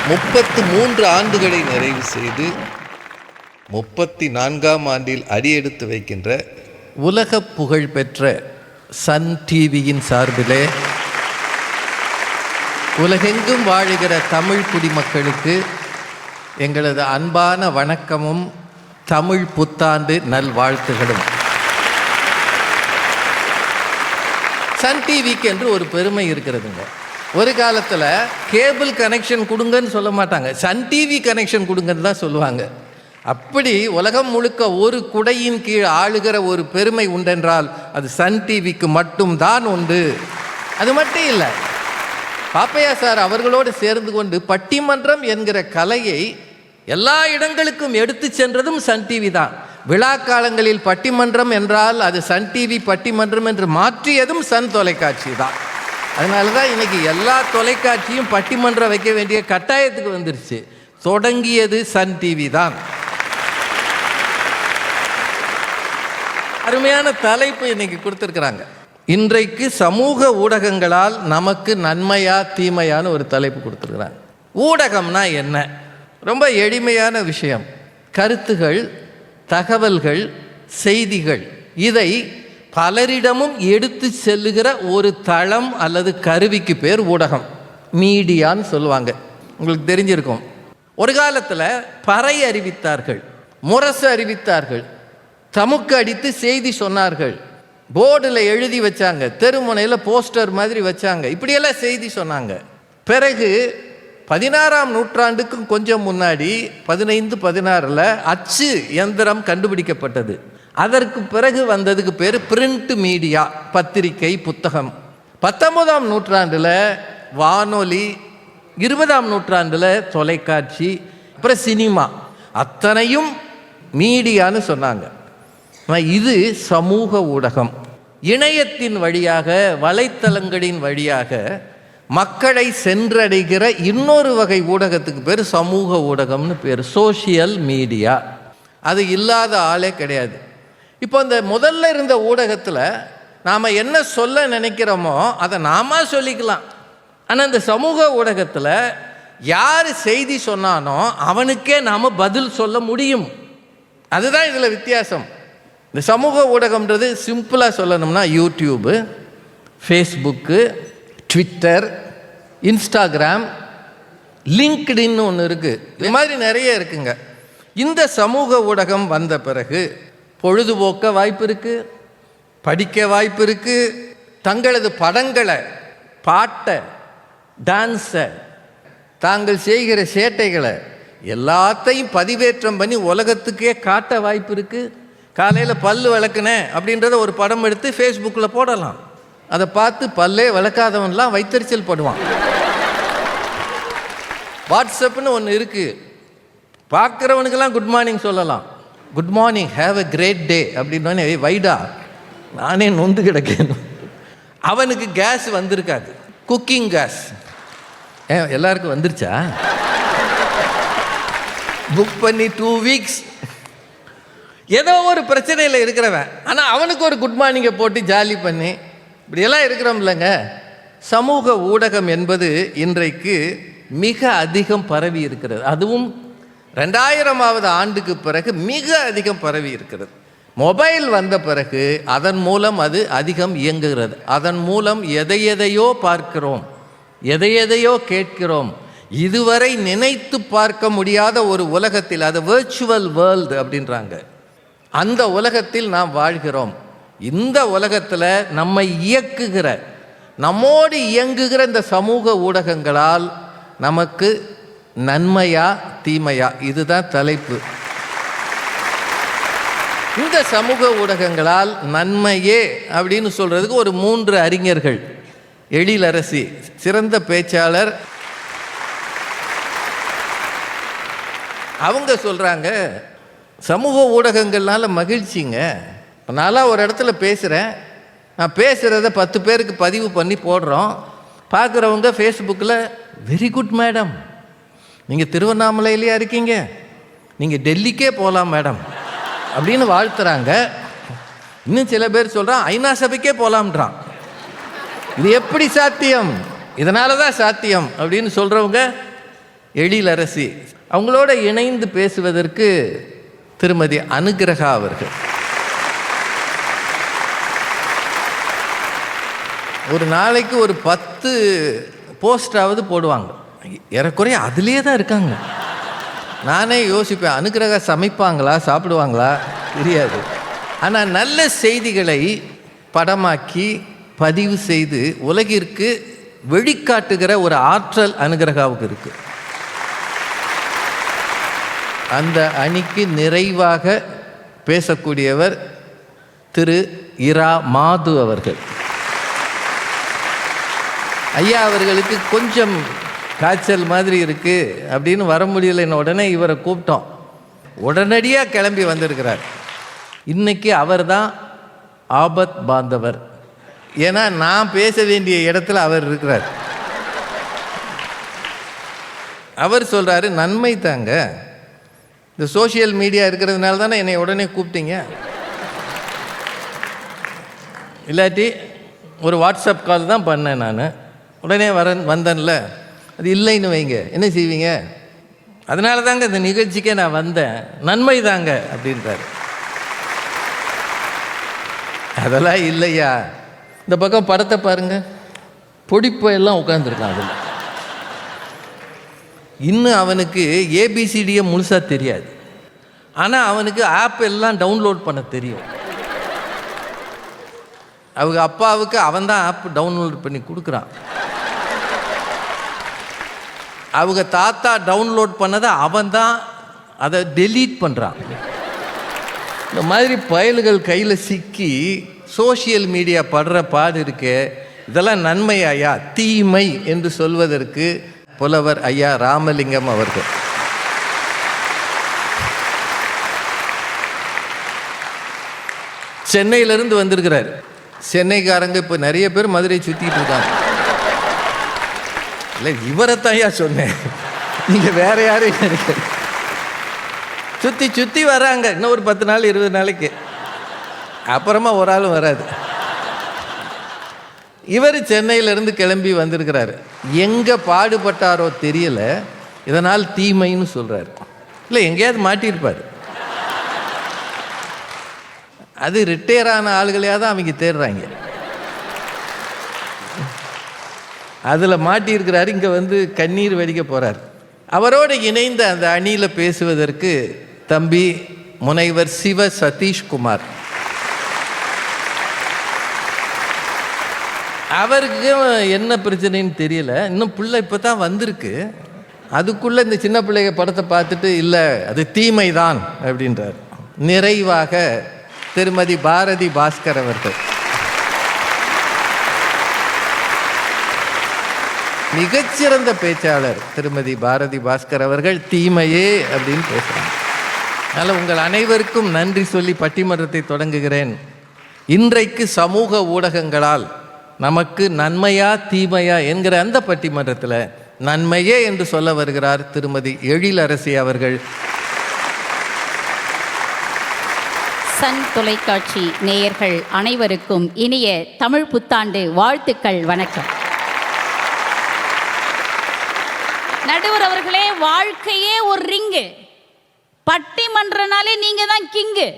33 ஆண்டுகளை நிறைவு செய்து 34ஆம் ஆண்டில் அடியெடுத்து வைக்கின்ற உலக புகழ் பெற்ற சன் டிவியின் சார்பிலே உலகெங்கும் வாழுகிற தமிழ் குடிமக்களுக்கு எங்களது அன்பான வணக்கமும் தமிழ் புத்தாண்டு நல்வாழ்த்துகளும். சன் டிவிக்கு என்று ஒரு பெருமை இருக்கிறதுங்க. ஒரு காலத்தில் கேபிள் கனெக்ஷன் கொடுங்கன்னு சொல்ல மாட்டாங்க, சன் டிவி கனெக்ஷன் கொடுங்கன்னு தான் சொல்லுவாங்க. அப்படி உலகம் முழுக்க ஒரு குடையின் கீழ் ஆளுகிற ஒரு பெருமை உண்டென்றால் அது சன் டிவிக்கு மட்டும்தான் உண்டு. அது மட்டும் இல்லை, பாப்பையா சார் அவர்களோடு சேர்ந்து கொண்டு பட்டிமன்றம் என்கிற கலையை எல்லா இடங்களுக்கும் எடுத்து சென்றதும் சன் டிவி தான். விழா காலங்களில் பட்டிமன்றம் என்றால் அது சன் டிவி பட்டிமன்றம் என்று மாற்றியதும் சன் தொலைக்காட்சி தான். அதனால தான் இன்னைக்கு எல்லா தொலைக்காட்சியும் பட்டிமன்றம் வைக்க வேண்டிய கட்டாயத்துக்கு வந்துருச்சு. தொடங்கியது சன் டிவி தான். அருமையான தலைப்பு இன்னைக்கு கொடுத்துருக்குறாங்க. இன்றைக்கு சமூக ஊடகங்களால் நமக்கு நன்மையா தீமையான ஒரு தலைப்பு கொடுத்துருக்குறாங்க. ஊடகம்னா என்ன? ரொம்ப எளிமையான விஷயம். கருத்துகள், தகவல்கள், செய்திகள் இதை பலரிடமும் எடுத்து செல்லுகிற ஒரு தளம் அல்லது கருவிக்கு பேர் ஊடகம். மீடியான்னு சொல்லுவாங்க. உங்களுக்கு தெரிஞ்சிருக்கும். ஒரு காலத்தில் பறை அறிவித்தார்கள், முரசு அறிவித்தார்கள், தமுக்கு அடித்து செய்தி சொன்னார்கள், போர்டில் எழுதி வச்சாங்க, தெருமுனையில் போஸ்டர் மாதிரி வச்சாங்க, இப்படியெல்லாம் செய்தி சொன்னாங்க. பிறகு 16ஆம் நூற்றாண்டுக்கும் கொஞ்சம் முன்னாடி 15-16 அச்சு எந்திரம் கண்டுபிடிக்கப்பட்டது. அதற்கு பிறகு வந்ததுக்கு பேர் பிரிண்ட் மீடியா, பத்திரிகை, புத்தகம். 19ஆம் நூற்றாண்டில் வானொலி, 20ஆம் நூற்றாண்டில் தொலைக்காட்சி, அப்புறம் சினிமா, அத்தனையும் மீடியான்னு சொன்னாங்க. இது சமூக ஊடகம். இணையத்தின் வழியாக, வலைத்தளங்களின் வழியாக மக்களை சென்றடைகிற இன்னொரு வகை ஊடகத்துக்கு பேர் சமூக ஊடகம்னு பேர், சோஷியல் மீடியா. அது இல்லாத ஆளே கிடையாது. இப்போ இந்த முதல்ல இருந்த ஊடகத்தில் நாம் என்ன சொல்ல நினைக்கிறோமோ அதை நாம சொல்லிக்கலாம். ஆனால் இந்த சமூக ஊடகத்தில் யார் செய்தி சொன்னானோ அவனுக்கே நாம் பதில் சொல்ல முடியும். அதுதான் இதில் வித்தியாசம். இந்த சமூக ஊடகம்ன்றது சிம்பிளாக சொல்லணும்னா யூடியூபு, ஃபேஸ்புக்கு, ட்விட்டர், இன்ஸ்டாகிராம், லிங்க்டின்னு ஒன்று இருக்குது. இது மாதிரி நிறைய இருக்குங்க. இந்த சமூக ஊடகம் வந்த பிறகு பொழுதுபோக்க வாய்ப்பு இருக்குது, படிக்க வாய்ப்பு இருக்குது, தங்களது படங்களை, பாட்டை, டான்ஸை, தாங்கள் செய்கிற சேட்டைகளை எல்லாத்தையும் பதிவேற்றம் பண்ணி உலகத்துக்கே காட்ட வாய்ப்பு இருக்குது. காலையில் பல்லு விளக்குனேன் அப்படின்றத ஒரு படம் எடுத்து ஃபேஸ்புக்கில் போடலாம். அதை பார்த்து பல்லே விளக்காதவன்லாம் வைத்தறிச்சல் படுவான். வாட்ஸ்அப்னு ஒன்று இருக்குது, பார்க்குறவனுக்கெல்லாம் குட் மார்னிங் சொல்லலாம். Good morning, have a great day அப்படின்னோடனே வைடா நானே நொந்து கிடக்கேன். அவனுக்கு கேஸ் வந்திருக்காது, குக்கிங் கேஸ். எல்லாருக்கும் வந்துருச்சா? புக் பண்ணி 2 வீக்ஸ் ஏதோ ஒரு பிரச்சனையில் இருக்கிறவன், ஆனால் அவனுக்கு ஒரு குட் மார்னிங்கை போட்டு ஜாலி பண்ணி இப்படியெல்லாம் இருக்கிறோம் இல்லைங்க. சமூக ஊடகம் என்பது இன்றைக்கு மிக அதிகம் பரவி இருக்கிறது. அதுவும் 2000ஆவது ஆண்டுக்கு பிறகு மிக அதிகம் பரவி இருக்கிறது. மொபைல் வந்த பிறகு அதன் மூலம் அது அதிகம் இயங்குகிறது. அதன் மூலம் எதையெதையோ பார்க்கிறோம், எதையெதையோ கேட்கிறோம். இதுவரை நினைத்து பார்க்க முடியாத ஒரு உலகத்தில், அது வெர்ச்சுவல் வேர்ல்டு அப்படின்றாங்க, அந்த உலகத்தில் நாம் வாழ்கிறோம். இந்த உலகத்தில் நம்மை இயக்குகிற, நம்மோடு இயங்குகிற இந்த சமூக ஊடகங்களால் நமக்கு நன்மையா தீமையா? இதுதான் தலைப்பு. இந்த சமூக ஊடகங்களால் நன்மையே அப்படின்னு சொல்றதுக்கு ஒரு 3 அறிஞர்கள். எழிலரசி சிறந்த பேச்சாளர், அவங்க சொல்றாங்க சமூக ஊடகங்கள்னால மகிழ்ச்சிங்க. நான்லாம் ஒரு இடத்துல பேசுகிறேன், நான் பேசுகிறத 10 பேருக்கு பதிவு பண்ணி போடுறோம். பார்க்குறவங்க ஃபேஸ்புக்கில் வெரி குட் மேடம், நீங்கள் திருவண்ணாமலையிலேயே இருக்கீங்க, நீங்கள் டெல்லிக்கே போகலாம் மேடம் அப்படின்னு வாழ்த்துறாங்க. இன்னும் சில பேர் சொல்கிறான் ஐநா சபைக்கே போகலாம்ன்றான். இது எப்படி சாத்தியம்? இதனால தான் சாத்தியம் அப்படின்னு சொல்கிறவங்க எழிலரசி அவங்களோட இணைந்து பேசுவதற்கு திருமதி அனுகிரகா அவர்கள். ஒரு நாளைக்கு ஒரு 10 போஸ்டாவது போடுவாங்க. ஏறக்குறைய அதுலேயே தான் இருக்காங்க. நானே யோசிப்பேன், அனுகிரகா சமைப்பாங்களா சாப்பிடுவாங்களா தெரியாது. ஆனால் நல்ல செய்திகளை படமாக்கி பதிவு செய்து உலகிற்கு வெளிக்காட்டுகிற ஒரு ஆற்றல் அனுகிரகாவுக்கு இருக்கு. அந்த அணிக்கு நிறைவாக பேசக்கூடியவர் திரு இரா மாது அவர்கள். ஐயா அவர்களுக்கு கொஞ்சம் காய்ச்சல் மாதிரி இருக்குது அப்படின்னு வர முடியலைன்னு உடனே இவரை கூப்பிட்டோம். உடனடியாக கிளம்பி வந்திருக்கிறார். இன்னைக்கு அவர் தான் ஆபத் பாந்தவர். ஏன்னா நான் பேச வேண்டிய இடத்துல அவர் இருக்கிறார். அவர் சொல்கிறாரு, நன்மை தாங்க, இந்த சோஷியல் மீடியா இருக்கிறதுனால தானே என்னை உடனே கூப்பிட்டீங்க. இல்லாட்டி ஒரு வாட்ஸ்அப் கால் தான் பண்ணேன் நான், உடனே வந்தேன்ல. அது இல்லைன்னு வைங்க, என்ன செய்வீங்க? அதனால தாங்க இந்த நிகழ்ச்சிக்கே நான் வந்தேன், நன்மை தாங்க அப்படின்றாரு. அதெல்லாம் இல்லையா? இந்த பக்கம் படத்தை பாருங்க, பொடிப்பெல்லாம் உட்காந்துருக்கான் அதில். இன்னும் அவனுக்கு ஏபிசிடியை முழுசாக தெரியாது, ஆனால் அவனுக்கு ஆப் எல்லாம் டவுன்லோட் பண்ண தெரியும். அவங்க அப்பாவுக்கு அவன் தான் ஆப் டவுன்லோட் பண்ணி கொடுக்குறான். அவங்க தாத்தா டவுன்லோட் பண்ணதை அவன் தான் அதை டெலீட் பண்ணுறான். இந்த மாதிரி பயல்கள் கையில் சிக்கி சோஷியல் மீடியா படுற பாடு இருக்கே, இதெல்லாம் நன்மை ஐயா தீமை என்று சொல்வதற்கு புலவர் ஐயா ராமலிங்கம் அவர்கள். சென்னையிலிருந்து வந்திருக்கிறார். சென்னைக்காரங்க இப்போ நிறைய பேர் மதுரை சுற்றிட்டு இருக்காங்க. இல்லை, இவரைத்தான் ஐயா சொன்னேன், நீங்கள் வேற யாரையும் நினைக்க. சுற்றி சுற்றி வராங்க. இன்னும் ஒரு 10 நாள் 20 நாளைக்கு அப்புறமா ஒரு ஆளும் வராது. இவர் சென்னையிலேருந்து கிளம்பி வந்திருக்கிறாரு. எங்கே பாடுபட்டாரோ தெரியல, இதனால் தீமைன்னு சொல்கிறாரு. இல்லை, எங்கேயாவது மாட்டியிருப்பார். அது ரிட்டையர் ஆன ஆளுகளையாக தான் அவங்க தேடுறாங்க. அதில் மாட்டியிருக்கிறாரு. இங்கே வந்து கண்ணீர் வடிக்க போகிறார். அவரோடு இணைந்த அந்த அணியில் பேசுவதற்கு தம்பி முனைவர் சிவ சதீஷ்குமார். அவருக்கு என்ன பிரச்சனைன்னு தெரியல, இன்னும் பிள்ளை இப்போ தான் வந்திருக்கு. அதுக்குள்ளே இந்த சின்ன பிள்ளைங்க படத்தை பார்த்துட்டு இல்லை அது தீமை தான் அப்படின்றார். நிறைவாக திருமதி பாரதி பாஸ்கர் அவர்கள். மிகச்சிறந்த பேச்சாளர் திருமதி பாரதி பாஸ்கர் அவர்கள் தீமையே அப்படின்னு பேசுகிறாங்க. அதனால் உங்கள் அனைவருக்கும் நன்றி சொல்லி பட்டிமன்றத்தை தொடங்குகிறேன். இன்றைக்கு சமூக ஊடகங்களால் நமக்கு நன்மையா தீமையா என்கிற அந்த பட்டிமன்றத்தில் நன்மையே என்று சொல்ல வருகிறார் திருமதி எழிலரசி அவர்கள். சன் தொலைக்காட்சி நேயர்கள் அனைவருக்கும் இனிய தமிழ் புத்தாண்டு வாழ்த்துக்கள், வணக்கம். நடுவர் அவர்களே, வாழ்க்கையே ஒரு ரிங்கு, பட்டிமன்றனாலே நீங்க தான் கிங்கு.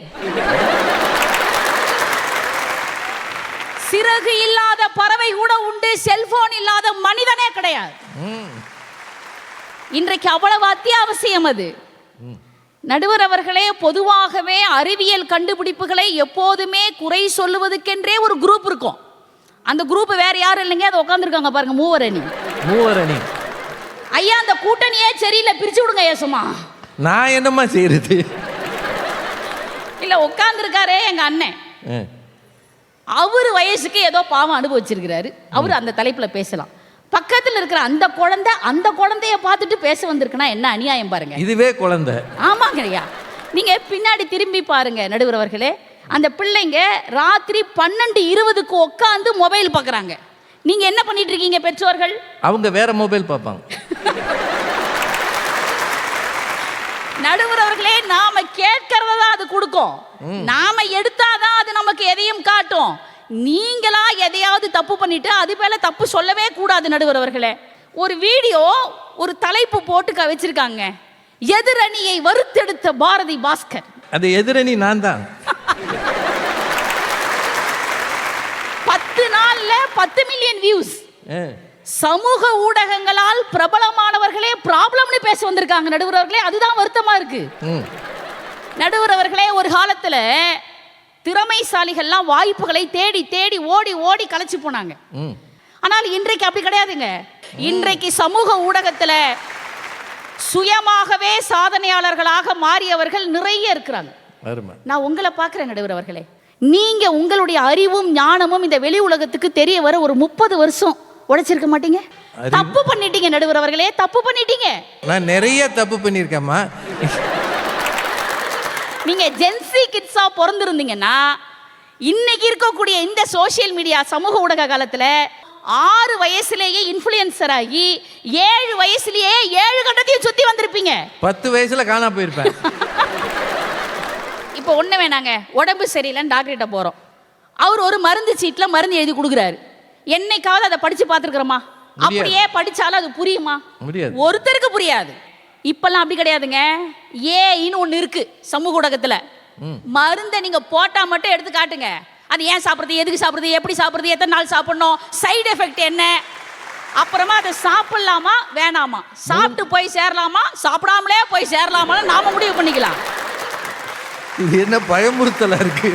சிறகு இல்லாத பறவை கூட உண்டு, செல்போன் இல்லாத மனிதனே கிடையாது. இன்றைக்கு அவ்வளவு அத்தியாவசியம் அது. நடுவர் அவர்களே, பொதுவாகவே அறிவியல் கண்டுபிடிப்புகளை எப்போதுமே குறை சொல்லுவதற்கென்றே ஒரு குரூப் இருக்கும். அந்த குரூப் வேற யாரும் இல்லைங்க, அதை உட்காந்துருக்காங்க பாருங்க, மூவரணி. ஐயா, அந்த கூட்டணியே சரியில்லை, பிரிச்சு விடுங்க. ஏசுமா நான் என்னம்மா செய்யறது? இல்ல, உட்காந்துருக்காரே எங்க அண்ணன், அவர் வயசுக்கு ஏதோ பாவம் அனுபவிச்சிருக்கிறாரு. அவர் அந்த தலைப்புல பேசலாம். பக்கத்தில் இருக்கிற அந்த குழந்தைய பார்த்துட்டு பேச வந்திருக்குன்னா என்ன அநியாயம் பாருங்க. இதுவே குழந்தை. ஆமாங்க ஐயா, நீங்க பின்னாடி திரும்பி பாருங்க நடுவர் அவர்களே. அந்த பிள்ளைங்க ராத்திரி 12:20க்கு உட்காந்து மொபைல் பார்க்குறாங்க. நீங்க என்ன பண்ணிட்டு இருக்கீங்க பெற்றோர்கள்? அவங்க வேற மொபைல் பார்ப்பாங்க. நடுவர் அவர்களே, நாம கேட்கறத அது கொடுக்கும், நாம எடுத்தாதான் அது நமக்கு எதையும் காட்டும். நீங்களா எதையாவது தப்பு பண்ணிட்டு அது மேல தப்பு சொல்லவே கூடாது நடுவர் அவர்களே. ஒரு வீடியோ ஒரு தலைப்பு போட்டு வச்சிருக்காங்க, எதிரணியை வறுத்தெடுத்த பாரதி பாஸ்கர். அது எதிரணி நான் தான். 10 நாள்ல 10 மில்லியன் வியூஸ். சமூக ஊடகங்களால் பிரபலமானவர்களே ப்ராப்ளம்னு பேச வந்திருக்காங்க நடுவர் அவர்களே. அதுதான் வருத்தமா இருக்கு. நடுவர் அவர்களே, ஒரு காலத்துல திறமைசாலிகள்லாம் வாய்ப்புகளை தேடி தேடி ஓடி ஓடி கலைச்சு போனாங்க. ஆனால் இன்றைக்கு அப்படி கிடையாதுங்க. இன்றைக்கு சமூக ஊடகத்துல சுயமாகவே சாதனையாளர்களாக மாறியவர்கள் நிறைய இருக்கிறாங்க. நான் உங்களை பார்க்கிறேன் நடுவர் அவர்களே, நீங்க உங்களுடைய அறிவும் ஞானமும் இந்த வெளி உலகத்துக்கு தெரிய வர ஒரு 30 வருஷம் உழைச்சிருக்க மாட்டீங்க. தப்பு பண்ணிட்டீங்க நடுவர் அவர்களே, தப்பு பண்ணிட்டீங்க. நான் நிறைய தப்பு பண்ணிருக்கேம்மா. நீங்க ஜென்சி கிட்ஸா பிறந்திருந்தீங்கன்னா இன்னைக்கு இருக்கக்கூடிய இந்த சோசியல் மீடியா சமூக ஊடக காலத்துல 6 வயசுலேயே இன்ஃப்ளூயன்சர் ஆகி 7 வயசுலயே 7 கண்டத்தையும் சுத்தி வந்திருப்பீங்க. 10 வயசுல காணா போயிருப்பேன். இப்போ ஒண்ணு வேணாங்க, உடம்பு சரியில்லைன்னு டாக்டர்கிட்ட போறோம். அவர் ஒரு மருந்து சீட்ல மருந்து எழுதி கொடுக்குறாரு. என்னைக்காவது அதை படிச்சு பார்த்துருக்கிறோமா? அப்படியே படிச்சாலும் அது புரியுமா? முடியாது. ஒருத்தருக்கு புரியாது. இப்பெல்லாம் அப்படி கிடையாதுங்க. ஏன்னு ஒண்ணு இருக்கு சமூக ஊடகத்துல. மருந்தை நீங்க போட்டா மட்டும் எடுத்து காட்டுங்க. அது ஏன் சாப்பிடுறது, எதுக்கு சாப்பிடுறது, எப்படி சாப்பிடுறது, எத்தனை நாள் சாப்பிடணும், சைடு எஃபெக்ட் என்ன, அப்புறமா அதை சாப்பிடலாமா வேணாமா, சாப்பிட்டு போய் சேரலாமா சாப்பிடாமலே போய் சேரலாமா நாம முடிவு பண்ணிக்கலாம். இது என்ன பயமுறுத்தலா இருக்கு?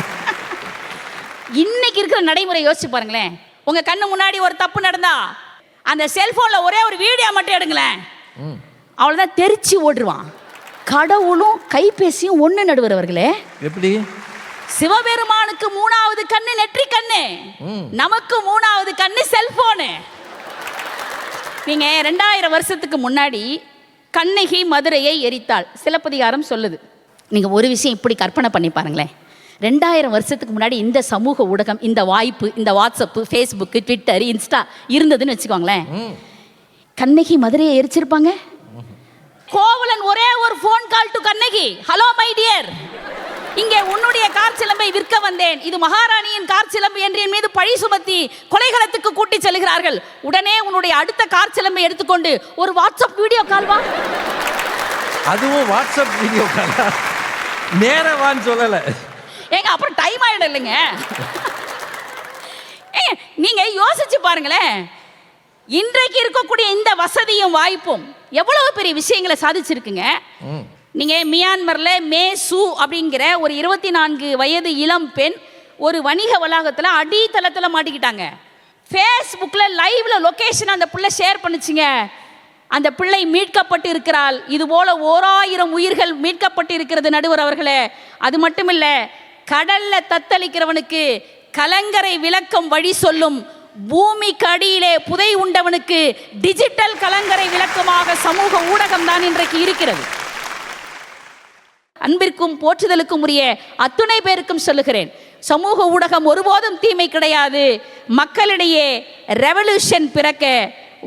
இன்னைக்கு இருக்கிற நடைமுறை யோசிச்சு பாருங்களேன். உங்க கண்ணு முன்னாடி ஒரு தப்பு நடந்தா அந்த செல்போன்ல ஒரே ஒரு வீடியோ மட்டும் எடுங்களேன், அவ்வளவுதான் தெரிச்சு ஓடுவான். கடவுளும் கைபேசியும் ஒண்ணு நடுவர் அவர்களே. எப்படி? சிவபெருமானுக்கு 3வது கண்ணு நெற்றி கண்ணு, நமக்கு 3வது கண்ணு செல்போனு. நீங்க 2000 வருஷத்துக்கு முன்னாடி கண்ணகி மதுரையை எரித்தாள் சிலப்பதிகாரம் சொல்லுது. நீங்க ஒரு விஷயம் இப்படி கற்பனை பண்ணி பாருங்களேன். 2000 வருஷத்துக்கு முன்னாடி இந்த சமூக ஊடகம், இந்த வாய்ப்பு, இந்த வாட்ஸ்அப், ஃபேஸ்புக், ட்விட்டர், இன்ஸ்டா இருந்ததுன்னு வச்சுக்கோங்களேன், கண்ணகி மதுரையை எரிச்சிருப்பாங்க? கோவலன் ஒரே ஒரு phone call to Kannagi, hello my dear, இங்கே உன்னுடைய கார் சிலம்பை விற்க வந்தேன், இது மகாராணியின் கார் சிலம்பு என்று என் மீது பழி சுமத்தி கொலைகளத்துக்கு கூட்டி செல்கிறார்கள், உடனே உன்னுடைய அடுத்த கார் சிலம்பை எடுத்துக்கொண்டு ஒரு வாட்ஸ்அப் வீடியோ கால் வா. அதுவும் வாட்ஸ்அப் வீடியோ காலா? நேரவான்னு சொல்லல ஏங்க, அப்புறம் டைம் ஆயிடும் இல்லைங்க. நீங்க யோசிச்சு பாருங்களேன், இன்றைக்கு இருக்கக்கூடிய இந்த வசதியும் வாய்ப்பும் எவ்வளவு பெரிய விஷயங்களை சாதிச்சிருக்குங்க. நீங்க மியான்மர்ல மேசு அப்படிங்கிற ஒரு 24 வயது இளம் பெண் ஒரு வணிக வளாகத்துல அடித்தளத்துல மாட்டிக்கிட்டாங்க. ஃபேஸ்புக்ல லைவ்ல லொகேஷன் அந்த பிள்ளை ஷேர் பண்ணுச்சுங்க. அந்த பிள்ளை மீட்கப்பட்டு இருக்கிறாள். இது போல 1000 உயிர்கள் மீட்கப்பட்டு இருக்கிறது நடுவர் அவர்களே. அது மட்டும் இல்ல, கடல்ல தத்தளிக்கிறவனுக்கு கலங்கரை விளக்கம் வழி சொல்லும், பூமிக்கு அடியிலே புதை உண்டவனுக்கு டிஜிட்டல் கலங்கரை விளக்கமாக சமூக ஊடகம் தான் இன்றைக்கு இருக்கிறது. அன்பிற்கும் போற்றுதலுக்கும் உரிய அத்துணை பேருக்கும் சொல்லுகிறேன், சமூக ஊடகம் ஒருபோதும் தீமை கிடையாது. மக்களிடையே ரெவல்யூஷன் பிறக்க,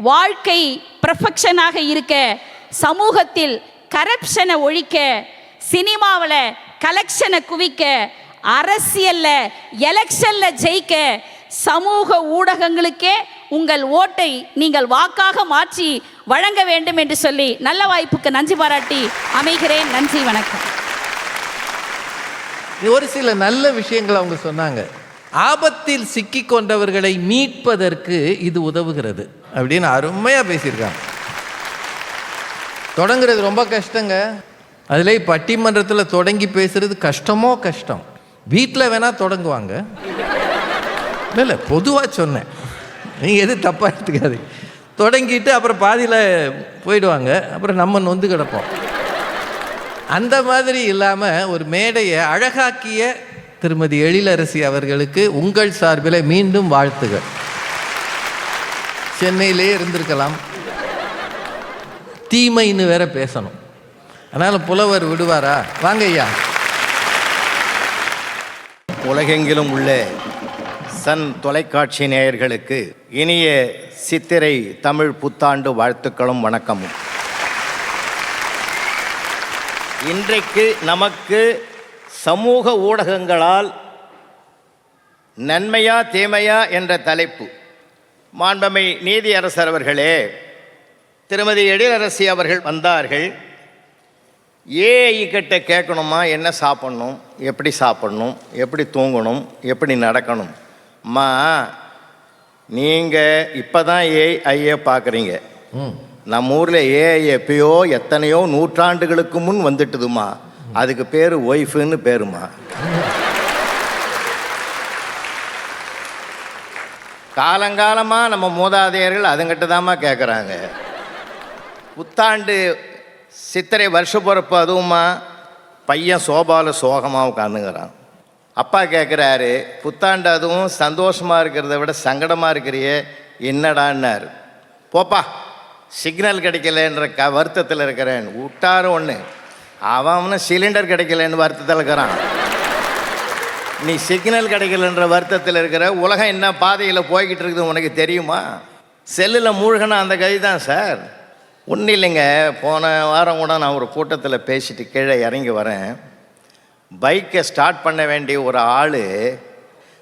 வாழ்க்கை பெர்ஃபெக்ஷனாக இருக்க, சமூகத்தில் கரப்ஷனை ஒழிக்க, சினிமாவில் கலெக்ஷனை குவிக்க, அரசியல்ல எலெக்ஷன்ல ஜெயிக்க, சமூக ஊடகங்களுக்கே உங்கள் ஓட்டை நீங்கள் வாக்காக மாற்றி வழங்க வேண்டும் என்று சொல்லி நல்ல வாய்ப்புக்கு நன்றி பாராட்டி அமைகிறேன். நன்றி, வணக்கம். ஒரு சில நல்ல விஷயங்கள் அவங்க சொன்னாங்க. ஆபத்தில் சிக்கி கொண்டவர்களை மீட்பதற்கு இது உதவுகிறது அப்படின்னு அருமையாக பேசியிருக்காங்க. தொடங்குறது ரொம்ப கஷ்டங்க. அதில் பட்டிமன்றத்தில் தொடங்கி பேசுறது கஷ்டமோ கஷ்டம். வீட்டில் வேணால் தொடங்குவாங்க. இல்லை பொதுவாக சொன்னேன், நீங்கள் எது தப்பாக எடுத்துக்காது. தொடங்கிட்டு அப்புறம் பாதியில் போயிடுவாங்க, அப்புறம் நம்ம நொந்து கிடப்போம். அந்த மாதிரி இல்லாமல் ஒரு மேடையை அழகாக்கிய திருமதி எழிலரசி அவர்களுக்கு உங்கள் சார்பில் மீண்டும் வாழ்த்துகள். சென்னையிலே இருந்திருக்கலாம், தீமைன்னு வேற பேசணும், அதனால் புலவர் விடுவாரா? வாங்க ஐயா. உலகெங்கிலும் உள்ள சன் தொலைக்காட்சி நேயர்களுக்கு இனிய சித்திரை தமிழ் புத்தாண்டு வாழ்த்துக்களும் வணக்கமும். இன்றைக்கு நமக்கு சமூக ஊடகங்களால் நன்மையா தீமையா என்ற தலைப்பு. மாண்புமிகு நீதியரசர் அவர்களே, திருமதி எழிலரசி அவர்கள் வந்தார்கள். ஏஐ கிட்ட கேட்கணுமா, என்ன சாப்பிட்ணும், எப்படி சாப்பிட்ணும், எப்படி தூங்கணும், எப்படி நடக்கணும். அம்மா, நீங்கள் இப்போ தான் ஏஐயை பார்க்குறீங்க. நம்ம ஊரில் ஏஐ எப்பயோ எத்தனையோ நூற்றாண்டுகளுக்கு முன் வந்துட்டுதுமா. அதுக்கு பேர் ஒய்ஃபுன்னு பேருமா. காலங்காலமாக நம்ம மூதாதையர்கள் அதுங்கிட்ட தாம்மா கேட்குறாங்க. புத்தாண்டு சித்திரை வருஷ பிறப்பு அதுவுமா பையன் சோபாவில் சோகமாக உட்காந்துங்கிறான். அப்பா கேட்குறாரு, புத்தாண்டு அதுவும் சந்தோஷமாக இருக்கிறத விட சங்கடமாக இருக்கிறியே என்னடான்னார். போப்பா, சிக்னல் கிடைக்கலன்ற வருத்தத்தில் இருக்கிறேன். விட்டாரும் ஒன்று, அவன் சிலிண்டர் கிடைக்கலன்னு வருத்தத்தில் இருக்கிறான். நீ சிக்னல் கிடைக்கலன்ற வருத்தத்தில் இருக்கிற. உலகம் என்ன பாதையில் போய்கிட்டு இருக்குது உனக்கு தெரியுமா? செல்லில் மூழ்கினா அந்த கை தான் சார். ஒன்றும் இல்லைங்க, போன வாரம் கூட நான் ஒரு கூட்டத்தில் பேசிட்டு கீழே இறங்கி வரேன். பைக்கை ஸ்டார்ட் பண்ண வேண்டிய ஒரு ஆள்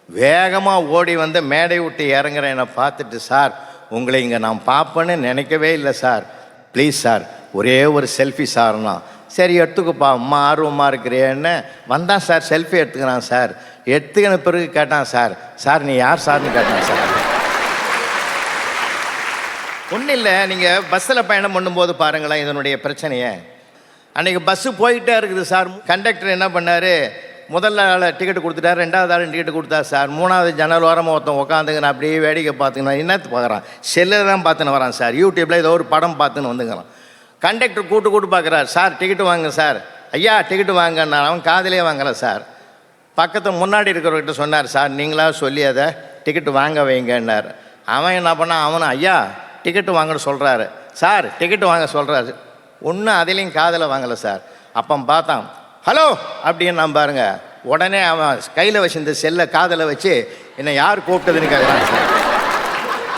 வேகமாக ஓடி வந்து மேடை விட்டு இறங்குற என்னை பார்த்துட்டு, சார் உங்களை இங்கே நான் பார்ப்பேன்னு நினைக்கவே இல்லை சார், ப்ளீஸ் சார் ஒரே ஒரு செல்ஃபி சார்னா. சரி எடுத்துக்கப்பா, அம்மா ஆர்வமாக இருக்கிறேன்னு வந்தான் சார். செல்ஃபி எடுத்துக்கிறான் சார். எடுத்துக்கின பிறகு கேட்டான், சார் நீ யார் சார்னு கேட்டான் சார். ஒன்றும் இல்லை, நீங்கள் பஸ்ஸில் பயணம் பண்ணும்போது பாருங்களேன் இதனுடைய பிரச்சனையை. அன்றைக்கி பஸ்ஸு போய்கிட்டே இருக்குது சார். கண்டக்டர் என்ன பண்ணார், முதல்ல ஆள் டிக்கெட்டு கொடுத்துட்டார், ரெண்டாவது ஆள் டிக்கெட்டு கொடுத்தாரு சார். மூணாவது ஜன்னல் ஓரமாக ஒருத்தன் உட்காந்துங்க, நான் அப்படியே வேடிக்கை பார்த்துங்கன்னா என்னத்து பார்க்குறான், செல்லில் தான் பார்த்துன்னு வரான் சார். யூடியூப்பில் ஏதோ ஒரு படம் பார்த்துன்னு வந்துங்கிறான். கண்டக்டர் கூட்டு பார்க்குறாரு, சார் டிக்கெட்டு வாங்க சார். ஐயா டிக்கெட்டு வாங்கன்னு அவன் காதிலே வாங்கலை சார். பக்கத்தில் முன்னாடி இருக்கிறவர்கிட்ட சொன்னார், சார் நீங்களா சொல்லி அதை டிக்கெட்டு வாங்க வைங்கன்னார். அவன் என்ன பண்ணான், அவனும் ஐயா டிக்கெட்டு வாங்கன்னு சொல்கிறாரு சார், டிக்கெட்டு வாங்க சொல்கிறாரு. ஒன்றும் அதிலையும் காதில் வாங்கலை சார். அப்போ பார்த்தான், ஹலோ அப்படின்னு நான் பாருங்க, உடனே அவன் கையில் வச்சு இந்த செல்லை காதில் வச்சு என்னை யார் கூப்பிட்டதுன்னு கேட்குறான் சார்.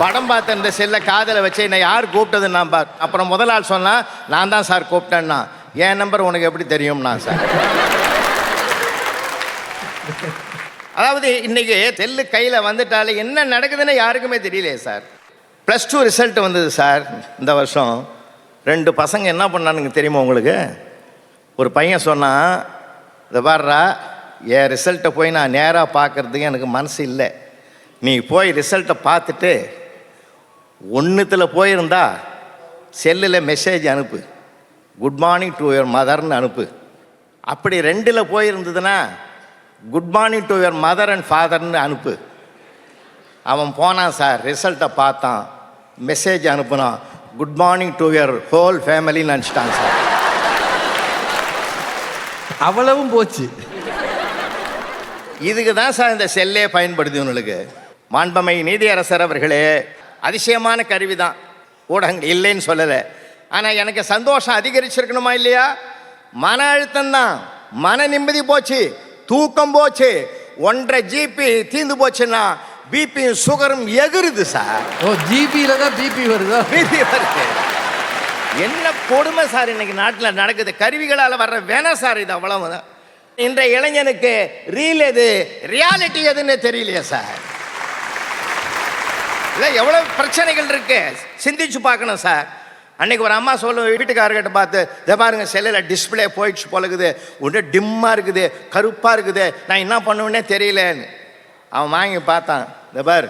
படம் பார்த்த இந்த செல்லை காதில் வச்சு என்னை யார் கூப்பிட்டதுன்னு நான் அப்புறம் முதல் ஆள் சொன்னால் நான் தான் சார் கூப்பிட்டேன்னா. என் நம்பர் உனக்கு எப்படி தெரியும்னா சார். அதாவது இன்றைக்கி செல்லு கையில் வந்துட்டாலே என்ன நடக்குதுன்னு யாருக்குமே தெரியலையே சார். +2 ரிசல்ட் வந்தது சார் இந்த வருஷம். 2 பசங்க என்ன பண்ணானுங்க தெரியுமா உங்களுக்கு? ஒரு பையன் சொன்னான், இதை பாடுறா என் ரிசல்ட்டை போய் நான் நேராக பார்க்குறதுக்கு எனக்கு மனசு இல்லை, நீ போய் ரிசல்ட்டை பார்த்துட்டு ஒன்றுத்தில் போயிருந்தா செல்லில் மெசேஜ் அனுப்பு, குட் மார்னிங் டு யுவர் மதர்னு அனுப்பு. அப்படி 2ல் போயிருந்ததுன்னா good morning to your mother and ஃபாதர்னு அனுப்பு. அவன் போனான் சார், ரிசல்ட்டை பார்த்தான், மெசேஜ் அனுப்புனான், good morning to your whole ஃபேமிலின்னு நினச்சிட்டான் சார். அவ்வளவும் போச்சு. இதுக்கு தான் சார் இந்த செல்லே பயன்படுது உங்களுக்கு. மாண்பமை நீதியரசர் அவர்களே, அதிசயமான கருவி தான் ஊடகங்கள், இல்லைன்னு சொல்லலை. ஆனால் எனக்கு சந்தோஷம் அதிகரிச்சிருக்கணுமா இல்லையா? மன அழுத்தம் தான், மன நிம்மதி போச்சு, தூக்கம் போச்சு. 1.5 GB தீர்ந்து போச்சுன்னா பிபியும் சுகரும் எகிருது சார். ஓ, ஜிபியில தான் பிபி வருதா? பிபி வருது. என்ன கொடுமை சார் இன்னைக்கு நாட்டில் நடக்குது. கருவிகளால் வர்ற வேணாம் சார், இது அவ்வளவுதான். இன்றைய இளைஞனுக்கு ரீல் எது ரியாலிட்டி எதுன்னு தெரியலையா சார்? இல்லை எவ்வளவு பிரச்சனைகள் இருக்கு, சிந்திச்சு பார்க்கணும் சார். அன்னைக்கு ஒரு அம்மா சொல்லுவோம் வீட்டுக்காரர்கிட்ட பார்த்து, இதை பாருங்க செல்லில் டிஸ்பிளே போயிடுச்சு போலக்குது, ஒன்று டிம்மாக இருக்குது, கருப்பாக இருக்குது, நான் என்ன பண்ணுவேன்னே தெரியலேன்னு. அவன் வாங்கி பார்த்தான், இந்த பார்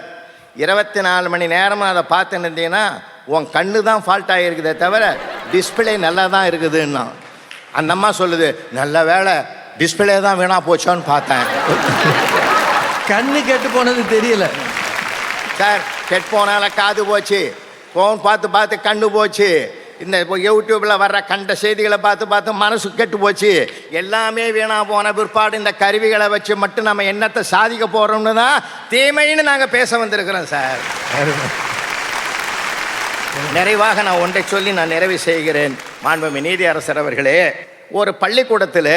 24 மணி நேரமாக அதை பார்த்துன்னு இருந்தீங்கன்னா உன் கண்ணு தான் ஃபால்ட் ஆகிருக்குதே தவிர டிஸ்பிளே நல்லா தான் இருக்குதுன்னா. அந்த அம்மா சொல்லுது, நல்ல வேலை டிஸ்பிளே தான் வீணாக போச்சோன்னு பார்த்தேன். கண்ணு கெட்டு போனது தெரியல சார். கெட்டு போனால காது போச்சு, ஃபோன் பார்த்து பார்த்து கண்ணு போச்சு, இந்த யூடியூப்பில் வர்ற கண்ட செய்திகளை பார்த்து பார்த்து மனசு கெட்டு போச்சு. எல்லாமே வீணாக போன பிற்பாடு இந்த கருவிகளை வச்சு மட்டும் நம்ம என்னத்தை சாதிக்க போகிறோம்னு தான் தீமைன்னு நாங்கள் பேச வந்திருக்கிறோம் சார். நிறைவாக நான் ஒன்றை சொல்லி நான் நிறைவு செய்கிறேன். மாண்புமிகு நீதியரசர் அவர்களே, ஒரு பள்ளிக்கூடத்தில்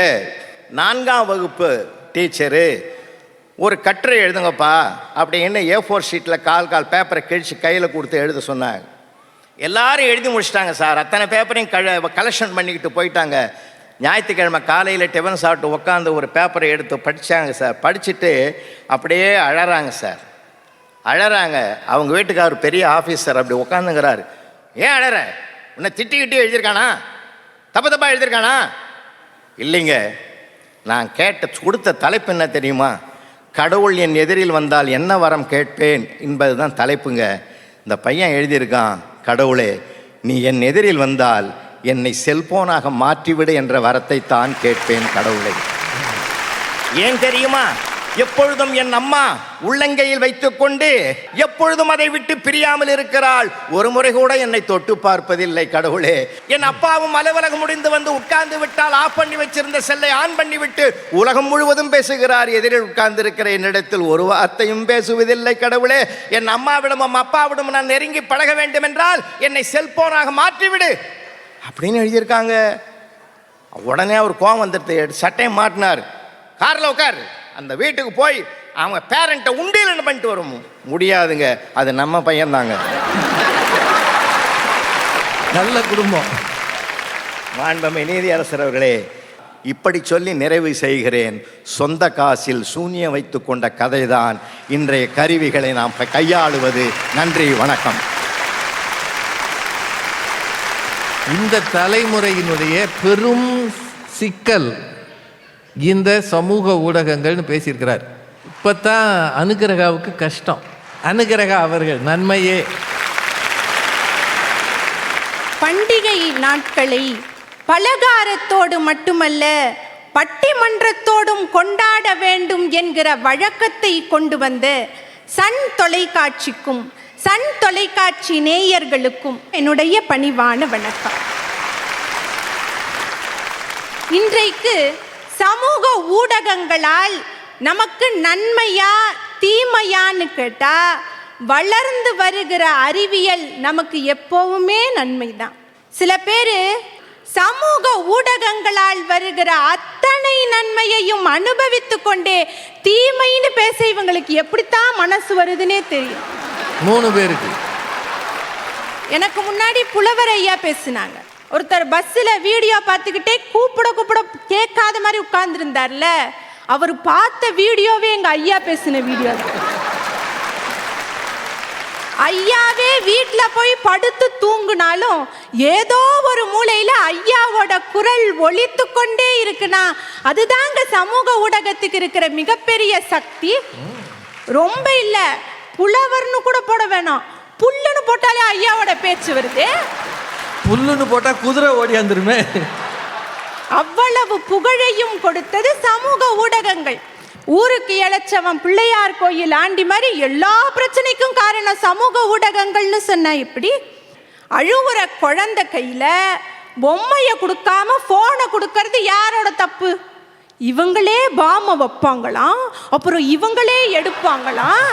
4ஆம் வகுப்பு டீச்சரு ஒரு கட்டுரை எழுதுங்கப்பா அப்படின்னு A4 ஷீட்டில் கால் பேப்பரை கிழிச்சு கையில் கொடுத்து எழுத சொன்னாங்க. எல்லாரும் எழுதி முடிச்சிட்டாங்க சார். அத்தனை பேப்பரையும் கலெக்ஷன் பண்ணிக்கிட்டு போயிட்டாங்க. ஞாயிற்றுக்கிழமை காலையில் டிஃபன் சாப்பிட்டு உட்காந்து ஒரு பேப்பரை எடுத்து படித்தாங்க சார். படிச்சுட்டு அப்படியே அழறாங்க சார். அழறாங்க. அவங்க வீட்டுக்காரர் பெரிய ஆஃபீஸர் அப்படி உட்காந்துங்கிறாரு. ஏன் அழற? உன்னை திட்டிக்கிட்டு எழுதியிருக்கானா? தப்பா எழுதியிருக்கானா? இல்லைங்க, நான் கொடுத்த தலைப்பு என்ன தெரியுமா? கடவுள் என் எதிரில் வந்தால் என்ன வரம் கேட்பேன் என்பது தான் தலைப்புங்க. இந்த பையன் எழுதியிருக்கான், கடவுளே நீ என் எதிரில் வந்தால் என்னை செல்போனாக மாற்றிவிடு என்ற வரத்தை தான் கேட்பேன் கடவுளே. ஏன் தெரியுமா? எப்பொழுதும் என் அம்மா உள்ளங்கையில் வைத்துக்கொண்டு எப்பொழுதும் அதை விட்டு பிரியாமல் இருக்கிறாள். ஒரு முறை கூட என்னை தொட்டு பார்ப்பதில்லை கடவுளே. என் அப்பாவும் அலுவலகம் முடிந்து வந்து உட்கார்ந்து விட்டால் ஆஃப் பண்ணி வச்சிருந்த செல்லை ஆன் பண்ணி விட்டு உலகம் முழுவதும் பேசுகிறார். எதிரில் உட்கார்ந்து இருக்கிற என்னிடத்தில் ஒரு வார்த்தையும் பேசுவதில்லை கடவுளே. என் அம்மாவிடமும் அப்பாவிடமும் நான் நெருங்கி பழக வேண்டும் என்றால் என்னை செல்போனாக மாற்றிவிடு அப்படின்னு எழுதியிருக்காங்க. உடனே அவர் கோவம் வந்துடுது, சட்டையை மாட்டினார். காரில் உட்கார், அந்த வீட்டுக்கு போய் அவங்க பேரண்ட்டை உண்டியல் பண்ணிட்டு வரும். முடியாதுங்க, அது நம்ம பையன்தாங்க. நல்ல குடும்பம். மாண்புமிகு நீதியரசர் அவர்களே, இப்படி சொல்லி நிறைவு செய்கிறேன். சொந்த காசில் சூன்யம் வைத்து கொண்ட கதைதான் இன்றைய கருவிகளை நாம் கையாளுவது. நன்றி, வணக்கம். இந்த தலைமுறையினுடைய பெரும் சிக்கல் இந்த சமூக ஊடகங்கள்னு பேசியிருக்கிறார். இப்போ தான் அனுகிரகாவுக்கு கஷ்டம். அனுகிரகா அவர்கள் நன்மையே. பண்டிகை நாட்களை பலகாரத்தோடு மட்டுமல்ல பட்டிமன்றத்தோடும் கொண்டாட வேண்டும் என்கிற வழக்கத்தை கொண்டு வந்த சன் தொலைக்காட்சிக்கும் சன் தொலைக்காட்சி நேயர்களுக்கும் என்னுடைய பணிவான வணக்கம். இன்றைக்கு சமூக ஊடகங்களால் நமக்கு நன்மையா தீமையான்னு கேட்டா வளர்ந்து வருகிற அறிவியல் நமக்கு எப்பவுமே நன்மைதான். சில பேர் சமூக ஊடகங்களால் வருகிற அத்தனை நன்மையையும் அனுபவித்து கொண்டே தீமைன்னு பேச இவங்களுக்கு எப்படித்தான் மனசு வருதுன்னே தெரியும். 3 பேருக்கு எனக்கு முன்னாடி புலவர் ஐயா பேசினாங்க. ஒருத்தர் பஸ்ஸில் வீடியோ பார்த்துக்கிட்டே கூப்பிட கேட்காத மாதிரி உட்கார்ந்துருந்தார்ல, அவர் பார்த்த வீடியோவே எங்கள் ஐயா பேசின வீடியோ தான். ஐயாவே வீட்டில் போய் படுத்து தூங்குனாலும் ஏதோ ஒரு மூலையில் ஐயாவோட குரல் ஒலித்து கொண்டே இருக்குன்னா அதுதாங்க சமூக ஊடகத்துக்கு இருக்கிற மிகப்பெரிய சக்தி. ரொம்ப இல்லை, புலவர்னு கூட போட வேணாம், புல்லுன்னு போட்டாலே ஐயாவோட பேச்சு வருது. புல்லுன்னு போட்டால் குதிரை ஓடியாந்துருமே. அவ்வளவு புகழையும் கொடுத்தது சமூக ஊடகங்கள். ஊருக்கு இழைச்சவன் பிள்ளையார் கோயில் ஆண்டி மாதிரி எல்லா பிரச்சனைக்கும் காரணம் சமூக ஊடகங்கள்னு சொன்னா இப்படி. அழுவுற குழந்தை கையில பொம்மையை கொடுக்காம போனை கொடுக்கறது யாரோட தப்பு? இவங்களே பாம வைப்பாங்களாம், அப்புறம் இவங்களே எடுப்பாங்களாம்.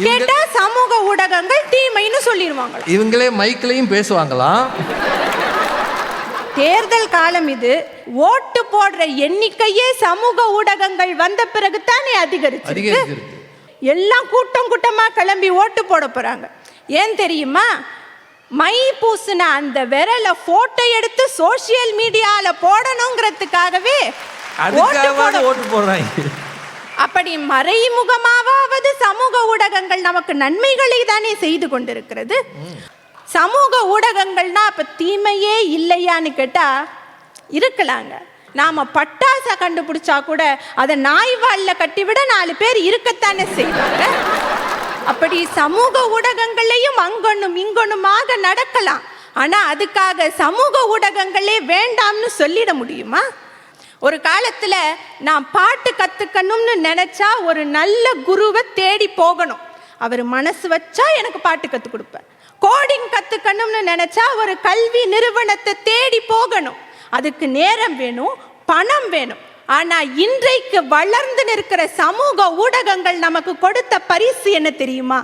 கேட்டா சமூக ஊடகங்கள் தீமைன்னு சொல்லிடுவாங்களாம். இவங்களே மைக்கிலையும் பேசுவாங்களாம். தேர்தல் காலம் இது. ஓட்டு போடுற எண்ணிக்கையே சமூக ஊடகங்கள் வந்த பிறகு தானே அதிகரிச்சிருக்கு. எல்லாம் கூட்டமா கிளம்பி ஓட்டு போட போறாங்க. ஏன் தெரியுமா? மை பூசின அந்த விரலை போட்டோ எடுத்து சோசியல் மீடியால போடணுங்கிறதுக்காகவே ஓட்டு போடுறாங்க. அப்படி மறைமுகமாவது சமூக ஊடகங்கள் நமக்கு நன்மைகளை தானே செய்து கொண்டிருக்கிறது. சமூக ஊடகங்கள்னா அப்ப தீமையே இல்லையான்னு கேட்டா இருக்கலாங்க. நாம பட்டாசை கண்டுபிடிச்சா கூட அதை நாய்வால்ல கட்டிவிட 4 பேர் இருக்கத்தானே செய்வாங்க. அப்படி சமூக ஊடகங்களையும் அங்கொன்னும் இங்கொன்னுமாக நடக்கலாம். ஆனா அதுக்காக சமூக ஊடகங்களே வேண்டாம்னு சொல்லிட முடியுமா? ஒரு காலத்துல நான் பாட்டு கத்துக்கணும்னு நினைச்சா ஒரு நல்ல குருவை தேடி போகணும். அவர் மனசு வச்சா எனக்கு பாட்டு கத்து கொடுப்பேன். கோடிங் கத்துக்கணும்னு நினைச்சா ஒரு கல்வி நிறுவனத்தை தேடி போகணும். அதுக்கு நேரம் வேணும், பணம் வேணும். ஆனா இன்றைக்கு வளர்ந்து நிற்கிற சமூக ஊடகங்கள் நமக்கு கொடுத்த பரிசு என்ன தெரியுமா?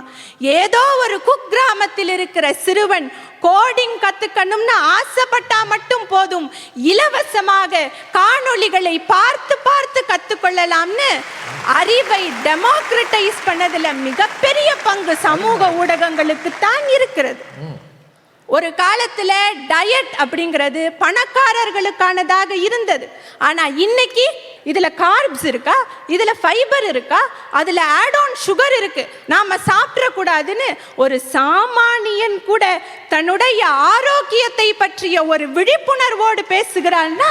ஏதோ ஒரு குக்கிராமத்தில் இருக்கிற சிறுவன் கோடிங் கத்துக்கணும்னு ஆசைப்பட்டா மட்டும் போதும், இலவசமாக காணொளிகளை பார்த்து பார்த்து கத்துக்கொள்ளலாம்னு அறிவை டெமோக்ரட்டைஸ் பண்ணதுல மிகப்பெரிய பங்கு சமூக ஊடகங்களுக்கு தான் இருக்கிறது. ஒரு காலத்துல டயட் அப்படிங்கிறது பணக்காரர்களுக்கானதாக இருந்தது. ஆனா இன்னைக்கு இதுல கார்ப்ஸ் இருக்கா, இதுல ஃபைபர் இருக்கா, அதுல ஆட் ஆன் சுகர் இருக்கு, நாம சாப்பிட கூடாதுன்னு ஒரு சாமானியன் கூட தன்னுடைய ஆரோக்கியத்தை பற்றிய ஒரு விழிப்புணர்வோடு பேசுகிறான்னா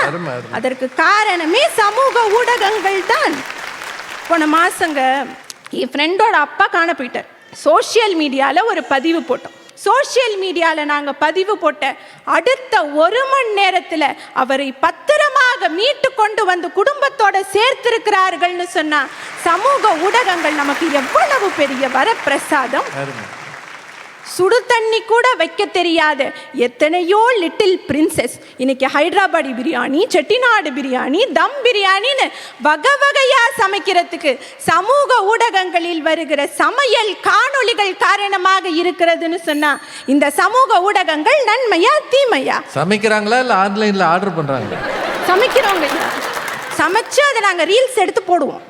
அதற்கு காரணமே சமூக ஊடகங்கள் தான். போன மாசங்க என் ஃப்ரெண்டோட அப்பா காண போயிட்டார். சோஷியல் மீடியாவில் ஒரு பதிவு போட்டோம். சோஷியல் மீடியாவில் நாங்கள் பதிவு போட்ட அடுத்த 1 மணி நேரத்தில் அவரை பத்திரமாக மீட்டு கொண்டு வந்து குடும்பத்தோட சேர்த்திருக்கிறார்கள்னு சொன்னா சமூக ஊடகங்கள் நமக்கு எவ்வளவு பெரிய வரப்பிரசாதம். சுடு தண்ணி கூட வைக்க தெரியாத எத்தனையோ லிட்டில் பிரின்சஸ் இன்னைக்கு ஹைதராபாடி பிரியாணி, செட்டிநாடு பிரியாணி, தம் பிரியாணின்னு வகை வகையா சமைக்கிறதுக்கு சமூக ஊடகங்களில் வருகிற சமையல் காணொளிகள் காரணமாக இருக்கிறதுன்னு சொன்னா இந்த சமூக ஊடகங்கள் நன்மையா தீமையா? சமைக்கிறாங்களா இல்லை ஆன்லைனில் ஆர்டர் பண்ணுறாங்க? சமைக்கிறவங்க சமைச்சு அதை நாங்கள் ரீல்ஸ் எடுத்து போடுவோம்.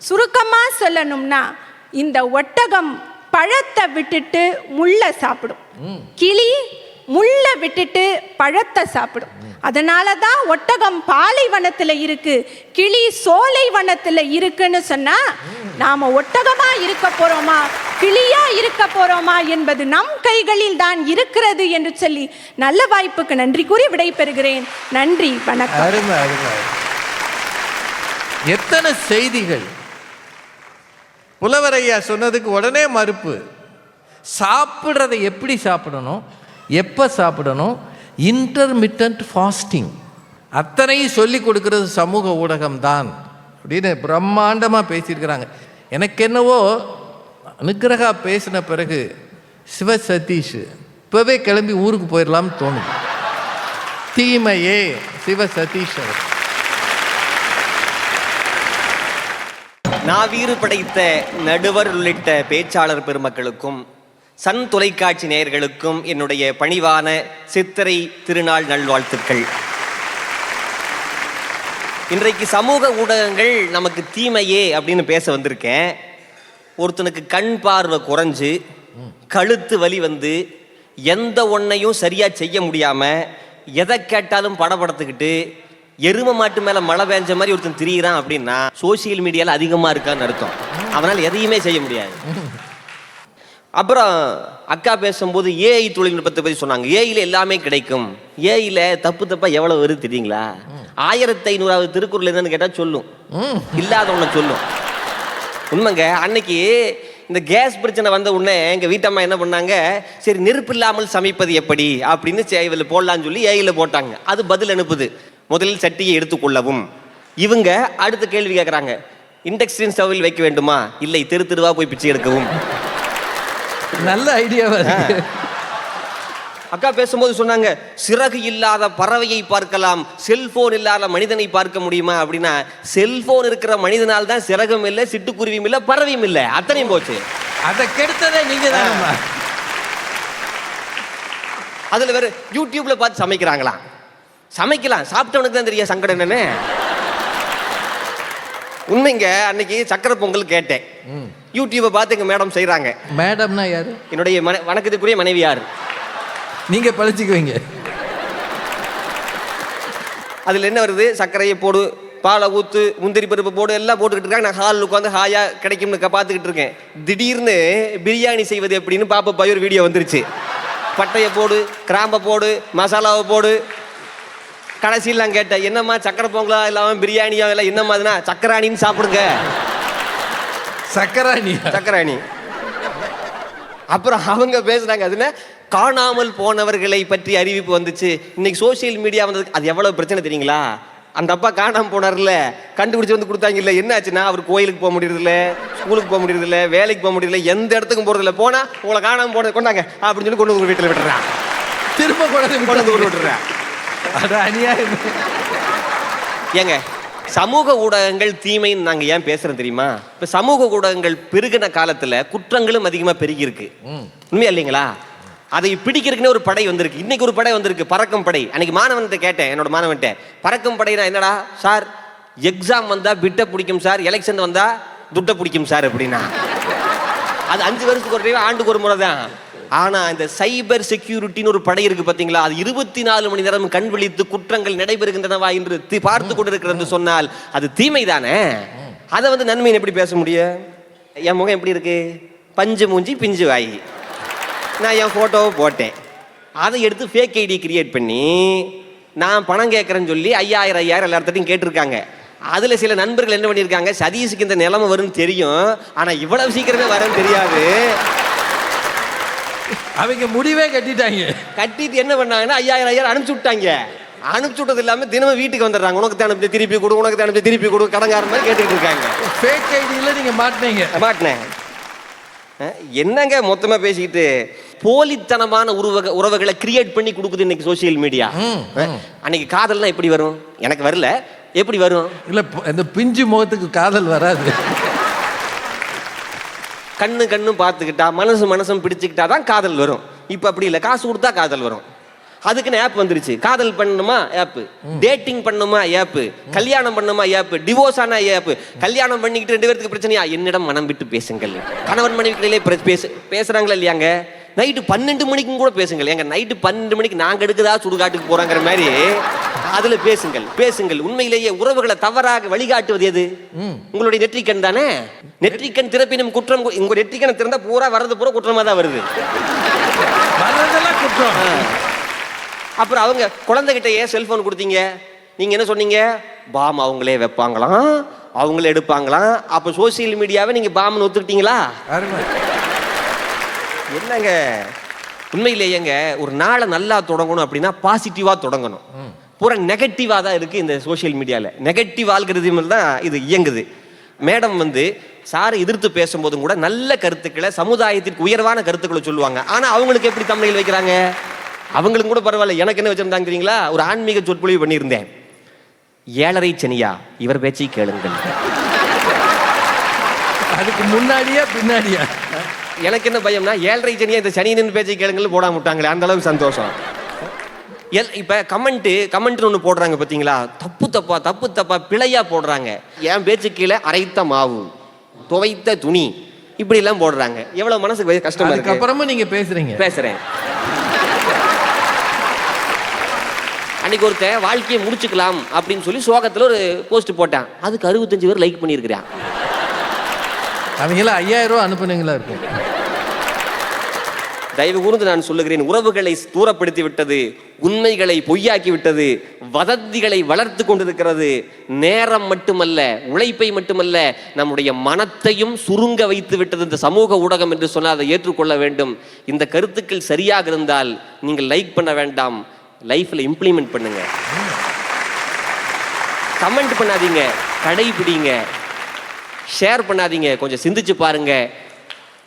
சுருக்கமாக சொல்லணும்னா இந்த ஒட்டகம் பழத்தை விட்டுட்டு முள்ளை சாப்பிடும், கிளி முள்ளை விட்டுட்டு பழத்தை சாப்பிடும். அதனால தான் ஒட்டகம் பாலைவனத்தில் இருக்கு, கிளி சோலைவனத்தில் இருக்குன்னு சொன்னா நாம ஒட்டகமா இருக்க போறோமா கிளியா இருக்க போறோமா என்பது நம் கைகளில் தான் இருக்கிறது என்று சொல்லி நல்ல வாய்ப்புக்கு நன்றி கூறி விடைபெறுகிறேன். நன்றி, வணக்கம். அருமை அருமை. எத்தனை செய்திகள்! புலவரையா சொன்னதுக்கு உடனே மறுப்பு. சாப்பிட்றதை எப்படி சாப்பிடணும், எப்போ சாப்பிடணும், இன்டர்மிட்டன்ட் ஃபாஸ்டிங் அத்தனையும் சொல்லி கொடுக்கறது சமூக ஊடகம்தான் அப்படின்னு பிரம்மாண்டமாக பேசியிருக்கிறாங்க. எனக்கு என்னவோ அனுக்கிரகா பேசின பிறகு சிவ சதீஷ் இப்போவே கிளம்பி ஊருக்கு போயிடலாம்னு தோணுது. தீமையே சிவ சதீஷ் அவர். நாவீறு படைத்த நடுவர் உள்ளிட்ட பேச்சாளர் பெருமக்களுக்கும் சன் தொலைக்காட்சி நேயர்களுக்கும் என்னுடைய பணிவான சித்திரை திருநாள் நல்வாழ்த்துக்கள். இன்றைக்கு சமூக ஊடகங்கள் நமக்கு தீமையே அப்படின்னு பேச வந்திருக்கேன். ஒருத்தனுக்கு கண் பார்வை குறைஞ்சு கழுத்து வலி வந்து எந்த ஒன்றையும் சரியாக செய்ய முடியாமல் எதை கேட்டாலும் படபடத்துக்கிட்டு எரும மாட்டு மேலே மழை பெஞ்ச மாதிரி ஒருத்தன் திரியிறான் அப்படின்னா சோசியல் மீடியாவில் அதிகமாக இருக்கான்னு அர்த்தம். அவனால் எதையுமே செய்ய முடியாது. அப்புறம் அக்கா பேசும்போது ஏஐ தொழில்நுட்பத்தை பற்றி சொன்னாங்க. ஏஐயில் எல்லாமே கிடைக்கும். ஏஐயில் தப்பாக எவ்வளோ வருது தெரியுங்களா? 1500வது திருக்குறள் என்னன்னு கேட்டால் சொல்லும், இல்லாத ஒன்று சொல்லும். உண்மைங்க. அன்னைக்கு இந்த கேஸ் பிரச்சனை வந்த உடனே எங்கள் வீட்டம்மா என்ன பண்ணாங்க, சரி நெருப்பு இல்லாமல் சமைப்பது எப்படி அப்படின்னு இதில் போடலான்னு சொல்லி ஏஐயில் போட்டாங்க. அது பதில் அனுப்புது, முதலில் சட்டியை எடுத்துக்கொள்ளவும். இவங்க அடுத்த கேள்வி கேட்குறாங்க, இண்டக்ஷன் ஸ்டவ்வில் வைக்க வேண்டுமா? இல்லை, தெருவா போய் பிச்சை எடுக்கவும். நல்ல ஐடியாவா. அக்கா பேசும்போது சொன்னாங்க, சிறகு இல்லாத பறவையை பார்க்கலாம், செல்போன் இல்லாத மனிதனை பார்க்க முடியுமா அப்படின்னா, செல்போன் இருக்கிற மனிதனால் தான் சிறகும் இல்லை, சிட்டுக்குருவியும் இல்லை, பறவையும் இல்லை, அத்தனையும் போச்சு. அதை கெடுத்ததே நீங்க தான். அதுல வேற யூடியூப்ல பார்த்து சமைக்கிறாங்களாம். சமைக்கலாம், சாப்பிட்டவனுக்கு தான் தெரியும் சங்கடம் என்னன்னு. உண்மைங்க. அன்னைக்கு சக்கரை பொங்கல் கேட்டேன், யூடியூப்பை பார்த்து எங்க மேடம் செய்யறாங்க. மேடம்னா யாரு? என்னுடைய வணக்கத்துக்குரிய மனைவியார். நீங்க பழிச்சுக்குவீங்க. அதுல என்ன வருது, சர்க்கரையை போடு, பாலை ஊத்து, முந்திரி பருப்பு போடு, எல்லாம் போட்டுக்கிட்டு இருக்காங்க. நான் ஹாலில் உட்காந்து ஹாயா கிடைக்கும்னு பார்த்துக்கிட்டு இருக்கேன். திடீர்னு பிரியாணி செய்வது எப்படின்னு பாப்பா ஒரு வீடியோ வந்துருச்சு. பட்டையை போடு, கிராம்பை போடு, மசாலாவை போடு. கடைசியில் நான் கேட்டேன், என்னம்மா சக்கரை பொங்கலா இல்லாமல் பிரியாணியா இல்லை, என்னம்மாதுன்னா சக்கராணின்னு சாப்பிடுங்க. சக்கராணி. அப்புறம் அவங்க பேசுனாங்க, அதுல காணாமல் போனவர்களை பற்றி அறிவிப்பு வந்துச்சு. இன்னைக்கு சோசியல் மீடியா வந்தது, அது எவ்வளவு பிரச்சனை தெரியுங்களா? அந்த அப்பா காணாமல் போனார்ல, கண்டுபிடிச்சு வந்து கொடுத்தாங்க. இல்லை என்ன ஆச்சுன்னா, அவர் கோயிலுக்கு போக முடியறதில்ல, ஸ்கூலுக்கு போக முடியறதில்ல, வேலைக்கு போக முடியல, எந்த இடத்துக்கும் போறதில்ல. போனா உங்களை காணாமல் போனது கொண்டாங்க அப்படின்னு சொல்லி கொண்டு வந்து வீட்டில் விட்டுறான். திரும்ப கொண்டு விட்டுறேன். ஏங்க, சமூக ஊடகங்கள் தீமைன்னு நாங்க ஏன் பேசுறோம் தெரியுமா? இப்ப சமூக ஊடகங்கள் பெருகின காலத்துல குற்றங்களும் அதிகமா பெருகி இருக்கு. உண்மையா இல்லைங்களா? அதை பிடிக்கிறதுக்குன்னு ஒரு படை வந்திருக்கு. இன்னைக்கு ஒரு படை வந்திருக்கு, பறக்கும் படை. அன்னைக்கு மாணவன்கிட்ட கேட்டேன், என்னோட மாணவன்கிட்ட, பறக்கும் படைனா என்னடா சார்? எக்ஸாம் வந்தா பிட்டை பிடிக்கும் சார், எலெக்ஷன் வந்தா துட்டை பிடிக்கும் சார் அப்படின்னா. அது 5 வருஷத்துக்கு ஒரு டைம், ஆண்டுக்கு ஒரு முறை தான். ஆனா இந்த சைபர் செக்யூரிட்டின்னு ஒரு படை இருக்கு பாத்தீங்களா, அது 24 மணி நேரம் கண் விழித்து குற்றங்கள் நடைபெறுகின்றனவா என்று பார்த்து கொண்டிருக்கிறது சொன்னால் அது தீமை தானே. அதை வந்து நன்மைன்னு எப்படி பேச முடியும்? என் முகம் எப்படி இருக்கு? பஞ்சு மூஞ்சி பிஞ்சு வாய். நான் என் போட்டோவை போட்டேன், அதை எடுத்து ஃபேக் ஐடி கிரியேட் பண்ணி நான் பணம் கேட்கறேன்னு சொல்லி 5000 எல்லாத்தையும் கேட்டிருக்காங்க. அதுல சில நண்பர்கள் என்ன பண்ணியிருக்காங்க, சதீஷுக்கு இந்த நிலைமை வரும்னு தெரியும், ஆனா இவ்வளவு சீக்கிரமே வரும்னு தெரியாது, அவங்க முடிவே கட்டிட்டாங்க. கட்டிட்டு என்ன பண்ணாங்கன்னா 5000 அனுப்பிச்சு விட்டாங்க. அனுப்பிச்சு விட்டது இல்லாம தினமும் வீட்டுக்கு வந்துடுறாங்க. உனக்கு அனுப்பி திருப்பி கொடு, உனக்கு அனுப்பி திருப்பி கொடு, கடங்கார மாதிரி கேட்டுட்டு இருக்காங்க. ஃபேக் ஐடியில நீங்க மாட்டினேன். என்னங்க மொத்தமா பேசிக்கிட்டு போலித்தனமான உறவுகளை கிரியேட் பண்ணி கொடுக்குது இன்னைக்கு சோசியல் மீடியா. அன்னைக்கு காதல்லாம் எப்படி வரும்? எனக்கு வரல, எப்படி வரும்? இல்ல இந்த பிஞ்சு முகத்துக்கு காதல் வராது. கண்ணும் பார்த்துக்கிட்டா மனசும் பிடிச்சுக்கிட்டா தான் காதல் வரும். இப்ப அப்படி இல்லை, காசு கொடுத்தா காதல் வரும். அதுக்குன்னு ஆப் வந்துருச்சு. காதல் பண்ணணுமா ஆப், டேட்டிங் பண்ணணுமா ஆப், கல்யாணம் பண்ணணுமா ஆப், டிவோர்ஸ் ஆனா ஆப். கல்யாணம் பண்ணிக்கிட்டு 2 பேருக்கு பிரச்சனையா, என்னிடம் மனம் விட்டு பேசுங்கள். கணவன் மனைவிகளிலே பேசுறாங்களா இல்லையாங்க? நைட்டு 12 மணிக்கும் கூட பேசுங்கள். எங்க நைட்டு 12 மணிக்கு நாங்க எடுக்குதா சுடுகாட்டுக்கு போறாங்கிற மாதிரி அதுல பேசுங்கள். உண்மையிலேயே உறவுகளை தவறாக வழிகாட்டுவது எது? உங்களுடைய நெற்றிக்கண் தானே. நெற்றிக்கண் திறப்பினும் குற்றம். உங்க நெற்றிக்கண் திறந்தா பூரா வர்றது பூரா குற்றமா தான் வருது. குற்றம். அப்புறம் அவங்க குழந்தைகிட்ட ஏன் செல்போன் கொடுத்தீங்க? நீங்க என்ன சொன்னீங்க? பாம் அவங்களே வைப்பாங்களாம், அவங்களே எடுப்பாங்களாம். அப்ப சோசியல் மீடியாவை நீங்க பாம்னு ஒத்துக்கிட்டீங்களா? என்னங்க உண்மையிலேயேங்க, ஒரு நாளை நல்லா தொடங்கணும் அப்படின்னா பாசிட்டிவா தொடங்கணும். பூரா நெகட்டிவா தான் இருக்கு இந்த சோசியல் மீடியால. நெகட்டிவ் ஆல்கிரிதம் தான் இது இயங்குது. மேடம் வந்து சாரை எதிர்த்து பேசும்போதும் கூட நல்ல கருத்துக்களை, சமுதாயத்திற்கு உயர்வான கருத்துக்களை சொல்லுவாங்க. ஆனா அவங்களுக்கு எப்படி தமிழில் வைக்கிறாங்க? அவங்களுக்கும் கூட பரவாயில்ல. எனக்கு என்ன வச்சிருந்தாங்க தெரியுங்களா? ஒரு ஆன்மீக சொற்பொழிவு பண்ணியிருந்தேன். 7:30 சனியா, இவர் பேச்சை கேளுங்கள். அதுக்கு முன்னாடியா பின்னாடியா? எனக்கு என்ன பயம்னா, 7:30 சனியா இந்த சனியின் பேச்சை கேளுங்கள் போடாம விட்டாங்களே, அந்த அளவுக்கு சந்தோஷம். இப்ப கமெண்ட் ஒண்ணு போடுறாங்க பாத்தீங்களா, தப்பு தப்பா பிழையா போடுறாங்க. என் பேச்சு கீழே அரைத்த மாவு, துவைத்த துணி, இப்படி எல்லாம் போடுறாங்க. எவ்வளவு மனசுக்கு கஷ்டமா இருக்கு. அப்புறமா நீங்க பேசுறேன். அன்னைக்கு ஒருத்தன் வாழ்க்கையை முடிச்சுக்கலாம் அப்படின்னு சொல்லி சோகத்துல ஒரு போஸ்ட் போட்டான். அதுக்கு 65 பேர் லைக் பண்ணியிருக்கிறான். அவங்கள 5000 ரூபாய் அனுப்புனீங்களா இருக்கும். தயவு கூர்ந்து நான் சொல்லுகிறேன், உறவுகளை தூரப்படுத்தி விட்டது, உண்மைகளை பொய்யாக்கி விட்டது, வதந்திகளை வளர்த்து கொண்டிருக்கிறது. நேரம் மட்டுமல்ல, உழைப்பை மட்டுமல்ல, நம்முடைய மனத்தையும் சுருங்க வைத்து விட்டது இந்த சமூக ஊடகம் என்று சொன்னால் அதை ஏற்றுக்கொள்ள வேண்டும். இந்த கருத்துக்கள் சரியாக இருந்தால் நீங்கள் லைக் பண்ண வேண்டாம், லைஃப்ல இம்ப்ளிமெண்ட் பண்ணுங்க. கமெண்ட் பண்ணாதீங்க, கடைபிடிங்க. ஷேர் பண்ணாதீங்க, கொஞ்சம் சிந்திச்சு பாருங்க.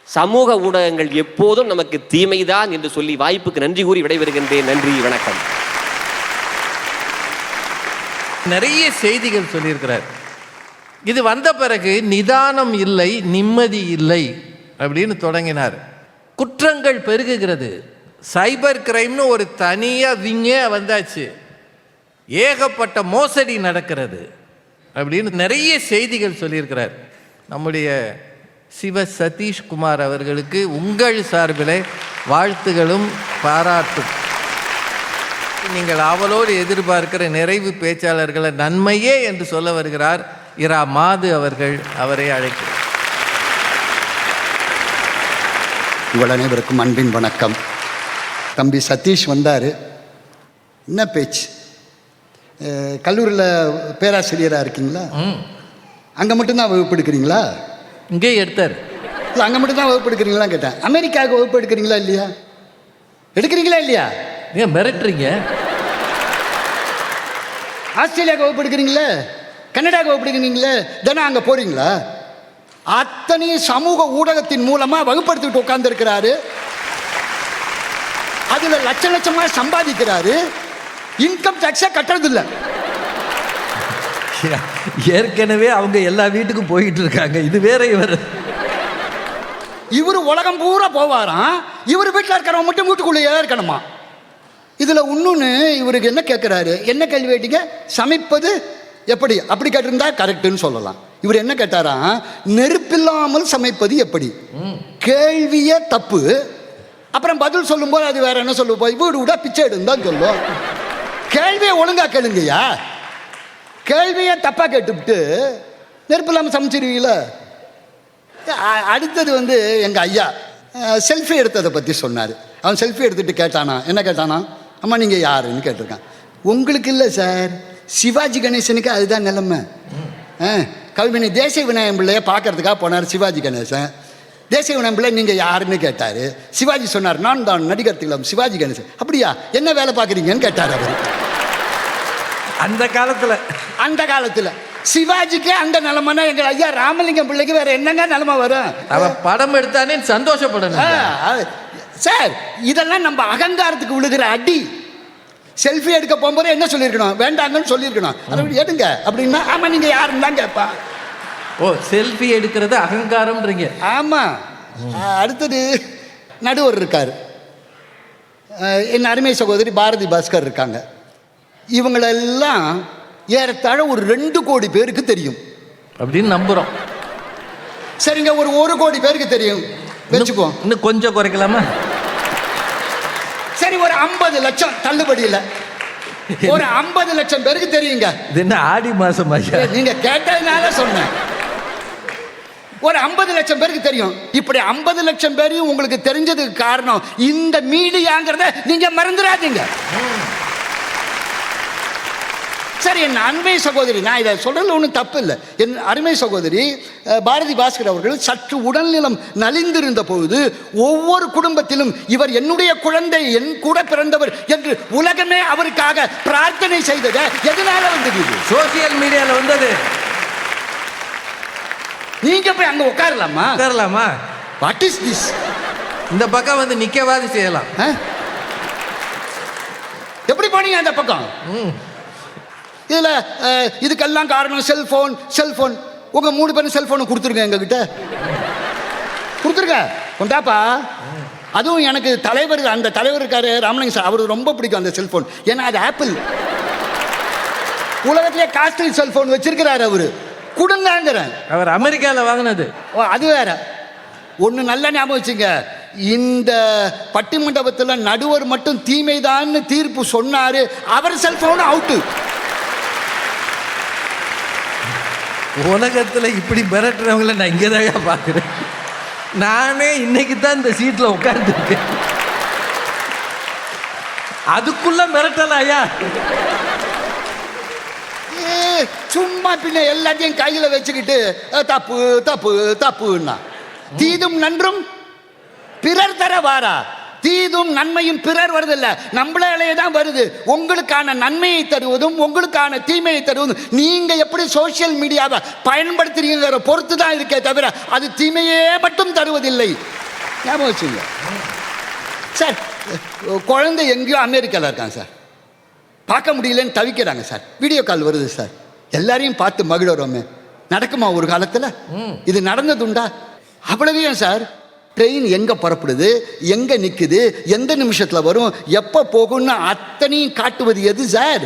சமூக ஊடகங்கள் எப்போதும் நமக்கு தீமைதான் என்று சொல்லி வாய்ப்புக்கு நன்றி கூறி விடைபெறுகின்றேன். நன்றி, வணக்கம். நிறைய செய்திகள் சொல்லியிருக்கிறார். இது வந்த பிறகு நிதானம் இல்லை, நிம்மதி இல்லை அப்படின்னு தொடங்கினார். குற்றங்கள் பெருகுகிறது. சைபர் கிரைம்னு ஒரு தனியாக விங்கே வந்தாச்சு. ஏகப்பட்ட மோசடி நடக்கிறது அப்படின்னு நிறைய செய்திகள் சொல்லியிருக்கிறார். நம்முடைய சிவ சதீஷ்குமார் அவர்களுக்கு உங்கள் சார்பில் வாழ்த்துகளும் பாராட்டும். நீங்கள் அவளோடு எதிர்பார்க்கிற நிறைவு பேச்சாளர்களை நன்மையே என்று சொல்ல வருகிறார் இரா மாது அவர்கள். அவரை அழைக்கிறேன். உங்கள் அனைவருக்கும் அன்பின் வணக்கம். தம்பி சதீஷ் வந்தார். என்ன பேச்சு? கல்லூரியில் பேராசிரியராக இருக்கீங்களா? அங்கே மட்டும்தான் வகுப்பு எடுக்கிறீங்களா? இங்கே எடுத்தார். இல்லை, அங்கே மட்டும்தான் வகுப்பு எடுக்கிறீங்களா கேட்டேன். அமெரிக்காவுக்கு வகுப்பு எடுக்கிறீங்களா இல்லையா? எடுக்கிறீங்களா இல்லையா? நீங்கள் மிரட்டுறீங்க. ஆஸ்திரேலியாவுக்கு வகுப்பு எடுக்கிறீங்களே, கனடாவுக்கு வகுப்பு எடுக்கிறீங்களே, தினம் அங்கே போகிறீங்களா? அத்தனையும் சமூக ஊடகத்தின் மூலமாக வகுப்படுத்திட்டு உட்கார்ந்துருக்கிறாரு. அதில் லட்சமாக சம்பாதிக்கிறாரு. இன்கம் டேக்ஸை கட்டுறதில்லை. ஏற்கனவே அவங்க எல்லா வீட்டுக்கும் போயிட்டு இருக்காங்க. இது வேற. இவர் உலகம் பூரா போவாராம். இவர் வீட்டில் இருக்கிறவங்க மட்டும் வீட்டுக்குள்ளேயே இருக்கணுமா? இதில் இன்னொன்று இவருக்கு என்ன கேட்குறாரு, என்ன கேள்வி கேட்டீங்க? சமைப்பது எப்படி? அப்படி கேட்டிருந்தா கரெக்டுன்னு சொல்லலாம். இவர் என்ன கேட்டாராம், நெருப்பில்லாமல் சமைப்பது எப்படி? கேள்வியே தப்பு, அப்புறம் பதில் சொல்லும்போது அது வேற என்ன சொல்லுவோம், வீடு விட பிச்சை எடுன்னு தான் சொல்லும். கேள்வியை ஒழுங்கா கேளுங்கய்யா. கேள்வியை தப்பா கேட்டுவிட்டு நெருப்பு இல்லாமல் சமைச்சிருவீங்கள. அடுத்தது வந்து எங்கள் ஐயா செல்ஃபி எடுத்ததை பற்றி சொன்னார். அவன் செல்ஃபி எடுத்துகிட்டு கேட்டானா, என்ன கேட்டானா, அம்மா நீங்கள் யாருன்னு கேட்டிருக்கான். உங்களுக்கு இல்லை சார், சிவாஜி கணேசனுக்கு அதுதான் நிலைமை. கவிமணி தேசிய விநாயகம் பிள்ளையை பார்க்கறதுக்காக போனார் சிவாஜி கணேசன். தேசிய விநாயகம் பிள்ளை நீங்கள் யாருன்னு கேட்டார். சிவாஜி சொன்னார், நான் தான் நடிகர் திலகம் சிவாஜி கணேசன். அப்படியா, என்ன வேலை பார்க்குறீங்கன்னு கேட்டார் அவர். அந்த காலத்தில் சிவாஜிக்கு அந்த நிலைமைனா எங்கள் ஐயா ராமலிங்கம் பிள்ளைக்கு வேற என்னங்க நிலைமை வரும்? அவன் படம் எடுத்தானே சந்தோஷப்படணும் சார். இதெல்லாம் நம்ம அகங்காரத்துக்கு விழுகிற அடி. செல்ஃபி எடுக்க போகும்போது என்ன சொல்லியிருக்கணும், வேண்டாங்கன்னு சொல்லியிருக்கணும். அதை எடுங்க அப்படின்னா, ஆமாம் நீங்கள் யாருன்னு தான் கேட்பான். ஓ, செல்ஃபி எடுக்கிறது அகங்காரம்ன்றீங்க? ஆமாம். அடுத்தது நடுவர் இருக்கார், என் அருமை சகோதரி பாரதி பாஸ்கர் இருக்காங்க. இவங்களெல்லாம் ஏறத்தாழ ஒரு 2 கோடி பேருக்கு தெரியும் அப்படின்னு நம்புகிறோம். சரிங்க, ஒரு 1 கோடி பேருக்கு தெரியும் வச்சுக்குவோம். இன்னும் கொஞ்சம் குறைக்கலாமா? சரி, ஒரு 50 லட்சம் தள்ளுபடியில் ஒரு 50 லட்சம் பேருக்கு தெரியுங்க. இது என்ன ஆடி மாசம் ஐயா? நீங்க கேட்டதுனால சொன்னேன். ஒரு 50 லட்சம் பேருக்கு தெரியும். இப்படி 50 லட்சம் பேரையும் உங்களுக்கு தெரிஞ்சதுக்கு காரணம் இந்த மீடியாங்கிறத நீங்க மறந்துடாதீங்க. சரி, என் அருமை சகோதரி, நான் இதை சொல்றதுல ஒன்றும் தப்பு இல்லை. என் அருமை சகோதரி பாரதி பாஸ்கர் அவர்கள் சற்று உடல்நலம் நலிந்திருந்த பொழுது ஒவ்வொரு குடும்பத்திலும் இவர் என்னுடைய குழந்தை, என் கூட பிறந்தவர் என்று உலகமே அவருக்காக பிரார்த்தனை செய்தது எதனால வந்தது? சோசியல் மீடியாவில் வந்தது. நீங்க போய் அங்க உட்காரலாமா? What is this? இந்த பக்கம் வந்து நிக்கவாது செய்யலாம். எப்படி போனீங்க அந்த பக்கம்? இதுக்கெல்லாம் காரணம் செல்போன். உங்க 3 பேரும் செல்போனை கொடுத்துருங்க, எங்ககிட்ட கொடுத்துருங்க, கொண்டாப்பா. அதுவும் எனக்கு தலைவர், அந்த தலைவர் இருக்காரு ராமலிங்க சார், அவருக்கு ரொம்ப பிடிக்கும் அந்த செல்போன். ஏன்னா அது ஆப்பிள், உலகத்திலே காஸ்ட்லி செல்போன் வச்சிருக்கிறாரு அவரு. கொடுங்கிறேன். அவர் அமெரிக்காவில் வாங்கினது. அது வேற ஒன்று. நல்ல ஞாபகம் வச்சுங்க, இந்த பட்டிமண்டபத்தில் நடுவர் மட்டும் தீமைதான் தீர்ப்பு சொன்னாரு, அவர் செல்போன் அவுட்டு. உலகத்தில் இப்படி மிரட்டுறவங்கள நான் இங்கே தான் பார்க்குறேன். நானே இன்னைக்கு தான் இந்த சீட்டில் உட்கார்ந்துருக்கேன். அதுக்குள்ள மிரட்டலாயா? சும்மா பின்ன எல்லாத்தையும் கையில வச்சுக்கிட்டு தப்பு தப்பு தப்புன்னா, தீதும் நன்றும் பிறர் தர வாரா. தீதும் நன்மையும் பிறர் வருதில்ல, நம்மளாலே தான் வருது. உங்களுக்கான நன்மையை தருவதும் உங்களுக்கான தீமையை தருவதும் நீங்க எப்படி சோசியல் மீடியாவை பயன்படுத்துறீங்கிற பொறுத்து தான் இருக்கே தவிர அது தீமையே மட்டும் தருவதில்லை. ஞாபகம் வச்சுங்க சார். குழந்தை எங்கேயோ அமெரிக்காவில் இருக்காங்க சார், பார்க்க முடியலன்னு தவிக்கிறாங்க சார். வீடியோ கால் வருது சார், எல்லாரையும் பார்த்து மகிழறோமே. நடக்குமா ஒரு காலத்தில்? இது நடந்ததுண்டா? அவ்வளவே சார். ட்ரெயின் எங்கே புறப்படுது, எங்கே நிற்குது, எந்த நிமிஷத்தில் வரும், எப்போ போகும்னு அத்தனையும் காட்டுவது எது சார்?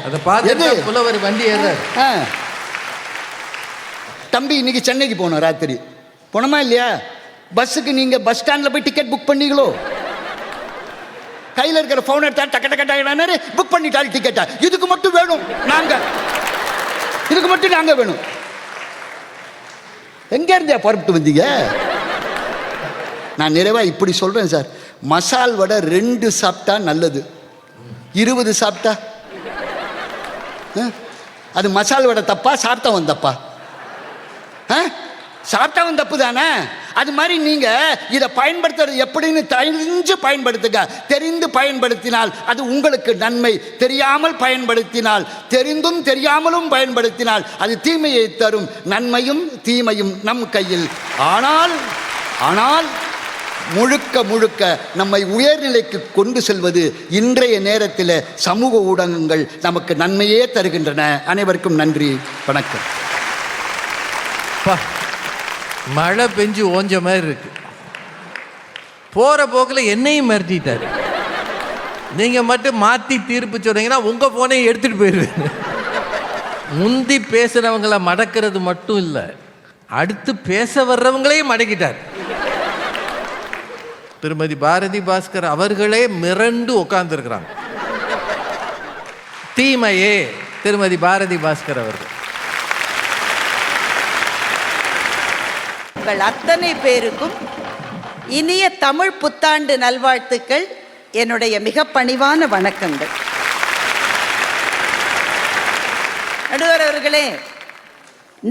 புலவர் வண்டி தம்பி இன்னைக்கு சென்னைக்கு போனோம், ராத்திரி போனோமா இல்லையா? பஸ்ஸுக்கு நீங்கள் பஸ் ஸ்டாண்டில் போய் டிக்கெட் புக் பண்ணீங்களோ? கையில் இருக்கிற ஃபோன் எடுத்தா டக்க டக்க டக்கனாரு புக் பண்ணிட்டாரு டிக்கெட்டா. இதுக்கு மட்டும் வேணும் இதுக்கு மட்டும் நாங்கள் வேணும். எங்கேருந்தே புறப்பட்டு வந்தீங்க? நான் நிறைவாக இப்படி சொல்கிறேன் சார், மசால் வடை 2 சாப்பிட்டா நல்லது, 20 சாப்பிட்டா அது மசால் வடை தப்பா, சாப்பிட்டவன் தப்பா? சாப்பிட்டவன் தப்பு தானே. அது மாதிரி நீங்கள் இதை பயன்படுத்துறது எப்படின்னு தெரிஞ்சு பயன்படுத்துங்க. தெரிந்து பயன்படுத்தினால் அது உங்களுக்கு நன்மை, தெரியாமல் பயன்படுத்தினால், தெரிந்தும் தெரியாமலும் பயன்படுத்தினால் அது தீமையை தரும். நன்மையும் தீமையும் நம் கையில். ஆனால் முழுக்க முழுக்க நம்மை உயர்நிலைக்கு கொண்டு செல்வது இன்றைய நேரத்தில் சமூக ஊடகங்கள் நமக்கு நன்மையே தருகின்றன. அனைவருக்கும் நன்றி, வணக்கம். மழை பெஞ்சு ஓஞ்ச மாதிரி இருக்கு. போகிற போக்கில் என்னையும் மிரட்டிட்டாரு. நீங்கள் மட்டும் மாற்றி தீர்ப்பு சொன்னீங்கன்னா உங்கள் ஃபோனையும் எடுத்துகிட்டு போயிடுவேன். முந்தி பேசுகிறவங்களை மடக்கிறது மட்டும் இல்லை, அடுத்து பேச வர்றவங்களையும் மடக்கிட்டார். திருமதி பாரதி பாஸ்கர் அவர்களே மிரண்டு உட்கார்ந்துருக்கிறாங்க. தீமையே திருமதி பாரதி பாஸ்கர் அவர்கள். உங்கள் அத்தனை பேருக்கும் இனிய தமிழ் புத்தாண்டு நல்வாழ்த்துக்கள், என்னுடைய மிக பணிவான வணக்கங்கள். நடுவர் அவர்களே,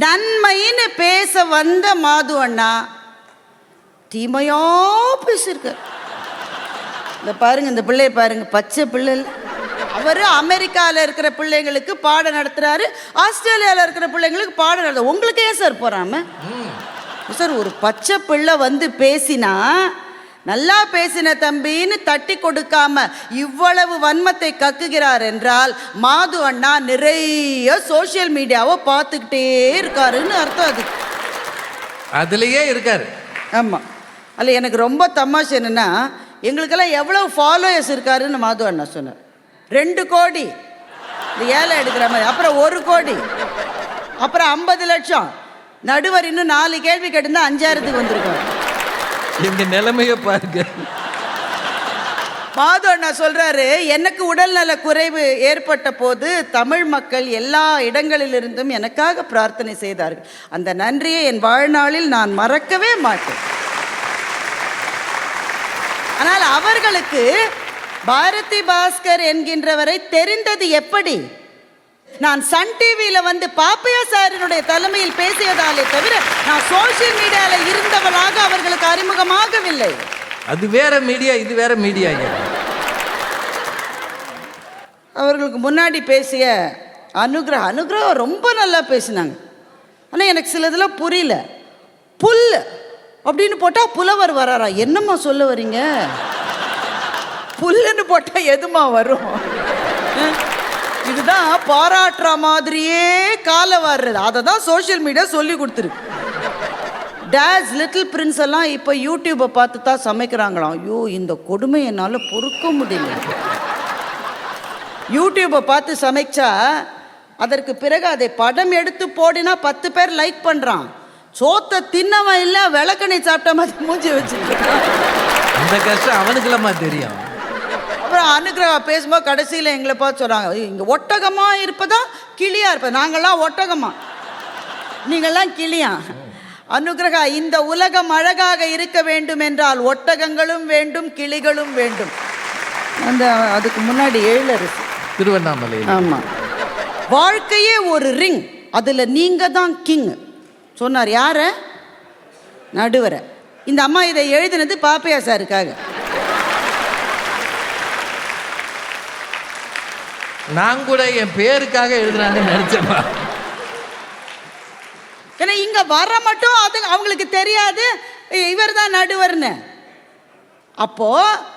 நன்மைன்னு பேச வந்த மாது அண்ணா தீமையா பேசியிருக்க. இந்த பாருங்க, இந்த பிள்ளைய பாருங்க, பச்சை பிள்ளை. அவர் அமெரிக்காவில் இருக்கிற பிள்ளைங்களுக்கு பாடம் நடத்துறாரு, ஆஸ்திரேலியாவில் இருக்கிற பிள்ளைங்களுக்கு பாடம் நடத்த. உங்களுக்கு ஏன் சார் போறாம சார்? ஒரு பச்சை பிள்ளை வந்து பேசினா நல்லா பேசின தம்பின்னு தட்டி கொடுக்காம இவ்வளவு வன்மத்தை கக்குகிறார் என்றால் மாது அண்ணா நிறைய சோசியல் மீடியாவை பார்த்துக்கிட்டே இருக்காருன்னு அர்த்தம். அது அதுலேயே இருக்காரு. ஆமாம். அதில் எனக்கு ரொம்ப தமாஷ் என்னென்னா, எங்களுக்கெல்லாம் எவ்வளோ ஃபாலோயர்ஸ் இருக்காருன்னு மாது அண்ணா சொன்னார். 2 கோடி இந்த ஏழை எடுக்கிற மாதிரி, அப்புறம் 1 கோடி, அப்புறம் 50 லட்சம். நடுவர் இன்னும் 4 கேள்வி கேட்டிருந்தா 5000க்கு வந்திருக்கோம். எங்க நிலைமையை பாருங்க. மாது அண்ணா சொல்றாரு, எனக்கு உடல்நல குறைவு ஏற்பட்ட போது தமிழ் மக்கள் எல்லா இடங்களிலிருந்தும் எனக்காக பிரார்த்தனை செய்தார்கள். அந்த நன்றியை என் வாழ்நாளில் நான் மறக்கவே மாட்டேன். ஆனால் அவர்களுக்கு பாரதி பாஸ்கர் என்கின்றவரை தெரிந்தது எப்படி? நான் சன் டிவியில் வந்து பாப்பையா சாரினுடைய தலைமையில் பேசியதாலே தவிர நான் சோசியல் மீடியாவில் இருந்தவளாக அவர்களுக்கு அறிமுகமாகவில்லை. அது வேற மீடியா, இது வேற மீடியா. அவர்களுக்கு முன்னாடி பேசிய அனுகிரகம் ரொம்ப நல்லா பேசினாங்க. ஆனால் எனக்கு சிலதெல்லாம் புரியல. புல் அப்படின்னு போட்டால் புலவர் வராரா? என்னம்மா சொல்ல வரீங்க? புல்லுன்னு போட்டால் எதுமா வரும்? இதுதான் பாராட்டுற மாதிரியே காலை வர்றது. அதை தான் சோஷியல் மீடியா சொல்லி கொடுத்துருக்கு. டேஸ் லிட்டில் பிரின்ஸ் எல்லாம் இப்போ யூடியூப்பை பார்த்து தான் சமைக்கிறாங்களாம். ஐயோ, இந்த கொடுமை என்னால் பொறுக்க முடியல. யூடியூப்பை பார்த்து சமைச்சா அதற்கு பிறகு அதை படம் எடுத்து போடினா 10 பேர் லைக் பண்ணுறான். சோத்தை தின்னவன் இல்லை, விளக்கணை சாப்பிட்ட மாதிரி மூஞ்சி வச்சுருக்கான். அந்த கஷ்டம் அவனுக்குலாமா தெரியும். அப்புறம் அனுகிரகா பேசும்போது கடைசியில் எங்களை பார்த்து சொல்கிறாங்க, இங்கே ஒட்டகமாக இருப்பதா கிளியாக இருப்பதா? நாங்கள்லாம் ஒட்டகமா, நீங்கள்லாம் கிளியா? அனுகிரகா, இந்த உலகம் அழகாக இருக்க வேண்டும் என்றால் ஒட்டகங்களும் வேண்டும், கிளிகளும் வேண்டும். அந்த அதுக்கு முன்னாடி எழிலரசு திருவண்ணாமலை. ஆமாம். வாழ்க்கையே ஒரு ரிங், அதில் நீங்கள் தான் கிங் சொன்னார். யார? நடுவரை. இந்த அம்மா இதை எழுதினது பாப்பையா சாருக்காக. நான் கூட என் பேருக்காக எழுதுனாங்கன்னு நினைச்சேப்பா. ஏன்னா இங்கே வர மட்டும் அது அவங்களுக்கு தெரியாது இவர் தான் நடுவர்னு. அப்போது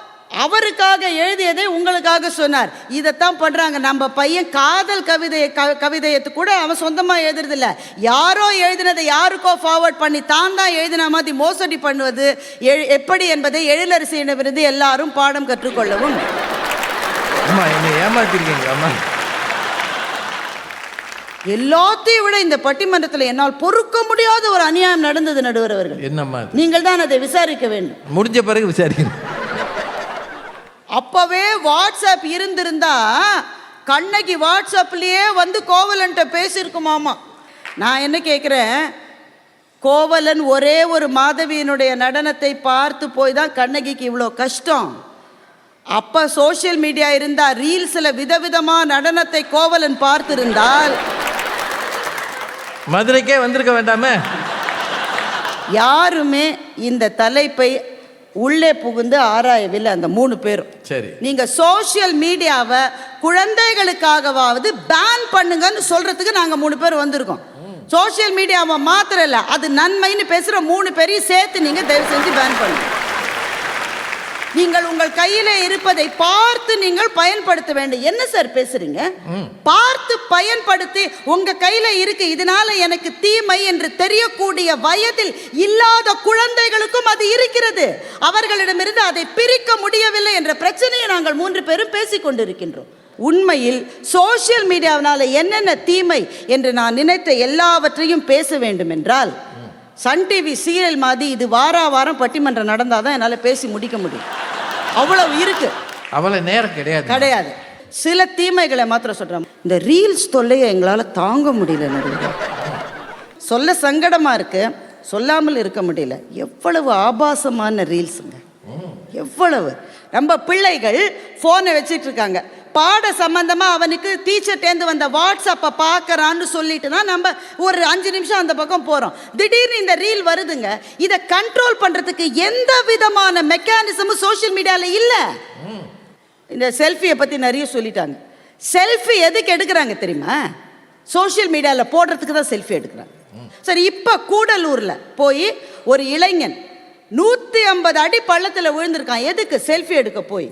அவருக்காக எழுதியதை உங்களுக்காக சொன்னார். இதைத்தான் பண்ணுறாங்க. நம்ம பையன் காதல் கவிதையை கூட அவன் சொந்தமாக எழுதுறதில்ல, யாரோ எழுதினதை யாருக்கோ ஃபார்வர்ட் பண்ணி தான் எழுதின மாதிரி மோசடி பண்ணுவது எப்படி என்பதை எழிலரசியிடமிருந்து எல்லாரும் பாடம் கற்றுக்கொள்ளவும். அம்மா, என்னை ஏமாத்திருக்கீங்க அம்மா. எல்லாத்தையும் விட இந்த பட்டிமன்றத்தில் என்னால் பொறுக்க முடியாத ஒரு அநியாயம் நடந்தது நடுவர் அவர்கள். என்னம்மா? நீங்கள் தான் அதை விசாரிக்க வேண்டும். முடிஞ்ச பிறகு விசாரிக்கணும். அப்பவே வாட்ஸ்அப் இருந்திருந்தா கண்ணகி வாட்ஸ்அப்லயே வந்து கோவலன்ட்ட பேசியிருக்குமாமா. நான் என்ன கேட்குறேன், கோவலன் ஒரே ஒரு மாதவியினுடைய நடனத்தை பார்த்து போய் தான் கண்ணகிக்கு இவ்வளோ கஷ்டம். அப்போ சோஷியல் மீடியா இருந்தால் ரீல்ஸில் விதவிதமாக நடனத்தை கோவலன் பார்த்திருந்தால் மதுரைக்கே வந்திருக்க வேண்டாமே. யாருமே இந்த தலைப்பை உள்ளே புகுந்து ஆராயவில்லை அந்த 3 பேரும். சரி, நீங்க சோஷியல் மீடியாவை குழந்தைகளுக்காகவாவது பேன் பண்ணுங்கன்னு சொல்றதுக்கு நாங்க 3 பேர் வந்திருக்கோம். சோஷியல் மீடியாவை மாத்திரம் இல்லை, அது நன்மைன்னு பேசுற 3 பேரையும் சேர்த்து நீங்க தயவு செஞ்சு பேன் பண்ணுங்க. நீங்கள் உங்கள் கையிலே இருப்பதை பார்த்து நீங்கள் பயன்படுத்த வேண்டும். என்ன சார் பேசுறீங்க? பார்த்து பயன்படுத்தி உங்க கையில இருக்கு, இதனால எனக்கு தீமை என்று தெரியக்கூடிய வயதில் இல்லாத குழந்தைகளுக்கும் அது இருக்கிறது. அவர்களிடமிருந்து அதை பிரிக்க முடியவில்லை என்ற பிரச்சனையை நாங்கள் 3 பேரும் பேசிக் கொண்டிருக்கின்றோம். உண்மையில் சோஷியல் மீடியாவினால என்னென்ன தீமை என்று நான் நினைத்த எல்லாவற்றையும் பேச வேண்டும் என்றால் சன் டிவி சீரியல் மாதிரி இது வாரம் பட்டிமன்றம் நடந்தால் தான் என்னால் பேசி முடிக்க முடியும். அவ்வளவு இருக்கு. அவ்வளோ நேரம் கிடையாது. கிடையாது. சில தீமைகளை மாத்திரம் சொல்கிறேன். இந்த ரீல்ஸ் தொல்லையை எங்களால் தாங்க முடியல. நிறைய சொல்ல சங்கடமாக இருக்கு, சொல்லாமல் இருக்க முடியல. எவ்வளவு ஆபாசமான ரீல்ஸுங்க, எவ்வளவு. நம்ம பிள்ளைகள் ஃபோனை வச்சுட்டு இருக்காங்க, பாட சம்பந்தமாக அவனுக்கு டீச்சர்ட்டேருந்து வந்த வாட்ஸ்அப்பை பார்க்குறான்னு சொல்லிட்டு தான் நம்ம ஒரு 5 நிமிஷம் அந்த பக்கம் போகிறோம். திடீர்னு இந்த ரீல் வருதுங்க. இதை கண்ட்ரோல் பண்ணுறதுக்கு எந்த விதமான மெக்கானிசமும் சோஷியல் மீடியாவில் இல்லை. இந்த செல்ஃபியை பற்றி நிறைய சொல்லிட்டாங்க. செல்ஃபி எதுக்கு எடுக்கிறாங்க தெரியுமா? சோஷியல் மீடியாவில் போடுறதுக்கு தான் செல்ஃபி எடுக்கிறாங்க. சரி, இப்போ கூடலூரில் போய் ஒரு இளைஞன் 150 அடி பள்ளத்தில் விழுந்திருக்கான். எதுக்கு? செல்ஃபி எடுக்க போய்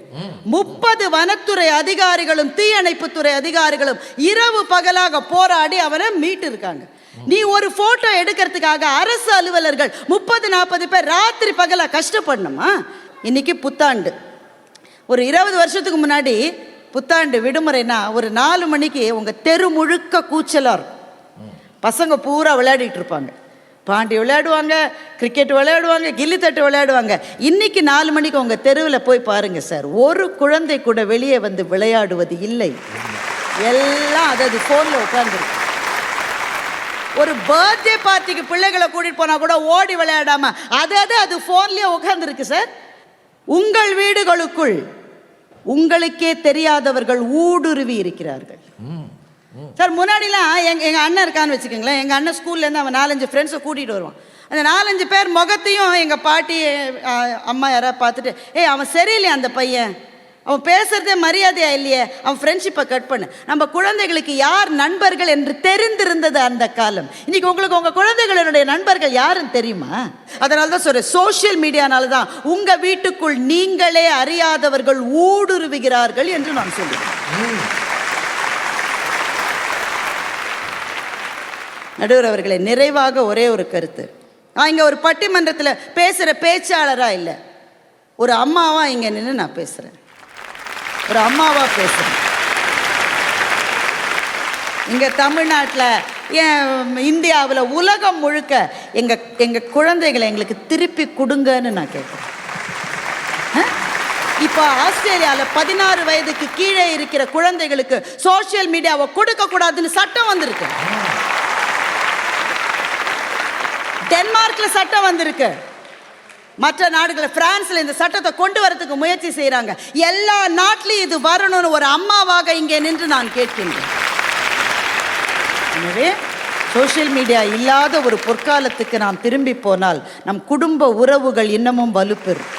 30 வனத்துறை அதிகாரிகளும் தீயணைப்புத்துறை அதிகாரிகளும் இரவு பகலாக போராடி அவனை மீட்டு இருக்காங்க. நீ ஒரு போட்டோ எடுக்கிறதுக்காக அரசு அலுவலர்கள் 30-40 பேர் ராத்திரி பகலா கஷ்டப்படணுமா? இன்னைக்கு புத்தாண்டு. ஒரு 20 வருஷத்துக்கு முன்னாடி புத்தாண்டு விடுமுறைனா ஒரு 4 மணிக்கு உங்கள் தெரு முழுக்க கூச்சலாக இருக்கும். பசங்க பூரா விளையாடிட்டு இருப்பாங்க. பாண்டி விளையாடுவாங்க, கிரிக்கெட் விளையாடுவாங்க, கில்லித்தட்டு விளையாடுவாங்க. இன்னைக்கு 4 மணிக்கு உங்கள் தெருவில் போய் பாருங்க சார், ஒரு குழந்தை கூட வெளியே வந்து விளையாடுவது இல்லை. எல்லாம் அதாவது ஃபோனில் உட்காந்துருக்கு. ஒரு பர்த்டே பார்ட்டிக்கு பிள்ளைகளை கூட்டிகிட்டு போனால் கூட ஓடி விளையாடாம அது ஃபோன்லேயே உட்காந்துருக்கு சார். உங்கள் வீடுகளுக்குள் உங்களுக்கே தெரியாதவர்கள் ஊடுருவி இருக்கிறார்கள் சார். முன்னாடிலாம் எங்கள் அண்ணன் இருக்கான்னு வச்சுக்கோங்களேன். எங்கள் அண்ணன் ஸ்கூல்லேருந்து அவன் 4-5 ஃப்ரெண்ட்ஸை கூட்டிகிட்டு வருவான். அந்த 4-5 பேர் முகத்தையும் எங்கள் பாட்டி அம்மா யாராவது பார்த்துட்டு, அவன் சரியில்லையே, அந்த பையன் அவன் பேசுகிறதே மரியாதையா இல்லையே, அவன் ஃப்ரெண்ட்ஷிப்பை கட் பண்ணு. நம்ம குழந்தைகளுக்கு யார் நண்பர்கள் என்று தெரிந்திருந்தது அந்த காலம். இன்றைக்கி உங்களுக்கு உங்கள் குழந்தைகளுடைய நண்பர்கள் யாருன்னு தெரியுமா? அதனால தான் சொல்கிறேன், சோஷியல் மீடியானால தான் உங்கள் வீட்டுக்குள் நீங்களே அறியாதவர்கள் ஊடுருவுகிறார்கள் என்று நான் சொல்லுவேன். நடுவர் அவர்களே, நிறைவாக ஒரே ஒரு கருத்து. நான் இங்கே ஒரு பட்டிமன்றத்தில் பேசுகிற பேச்சாளராக இல்லை, ஒரு அம்மாவாக இங்கே நின்று நான் பேசுகிறேன். ஒரு அம்மாவாக பேசுகிறேன். இங்கே தமிழ்நாட்டில், இந்தியாவில், உலகம் முழுக்க எங்கள் குழந்தைகளை எங்களுக்கு திருப்பி கொடுங்கன்னு நான் கேட்குறேன். இப்போ ஆஸ்திரேலியாவில் 16 வயதுக்கு கீழே இருக்கிற குழந்தைகளுக்கு சோஷியல் மீடியாவை கொடுக்கக்கூடாதுன்னு சட்டம் வந்திருக்கு. டென்மார்க்ல சட்டம் வந்திருக்கு. மற்ற நாடுகள், பிரான்ஸ்ல இந்த சட்டத்தை கொண்டு வரதுக்கு முயற்சி செய்யறாங்க. எல்லா நாட்டிலையும் இது வரணும்னு ஒரு அம்மாவாக இங்கே நின்று நான் கேட்கின்றேன். எனவே சோஷியல் மீடியா இல்லாத ஒரு பொற்காலத்துக்கு நாம் திரும்பி போனால் நம் குடும்ப உறவுகள் இன்னமும் வலுப்பெறும்.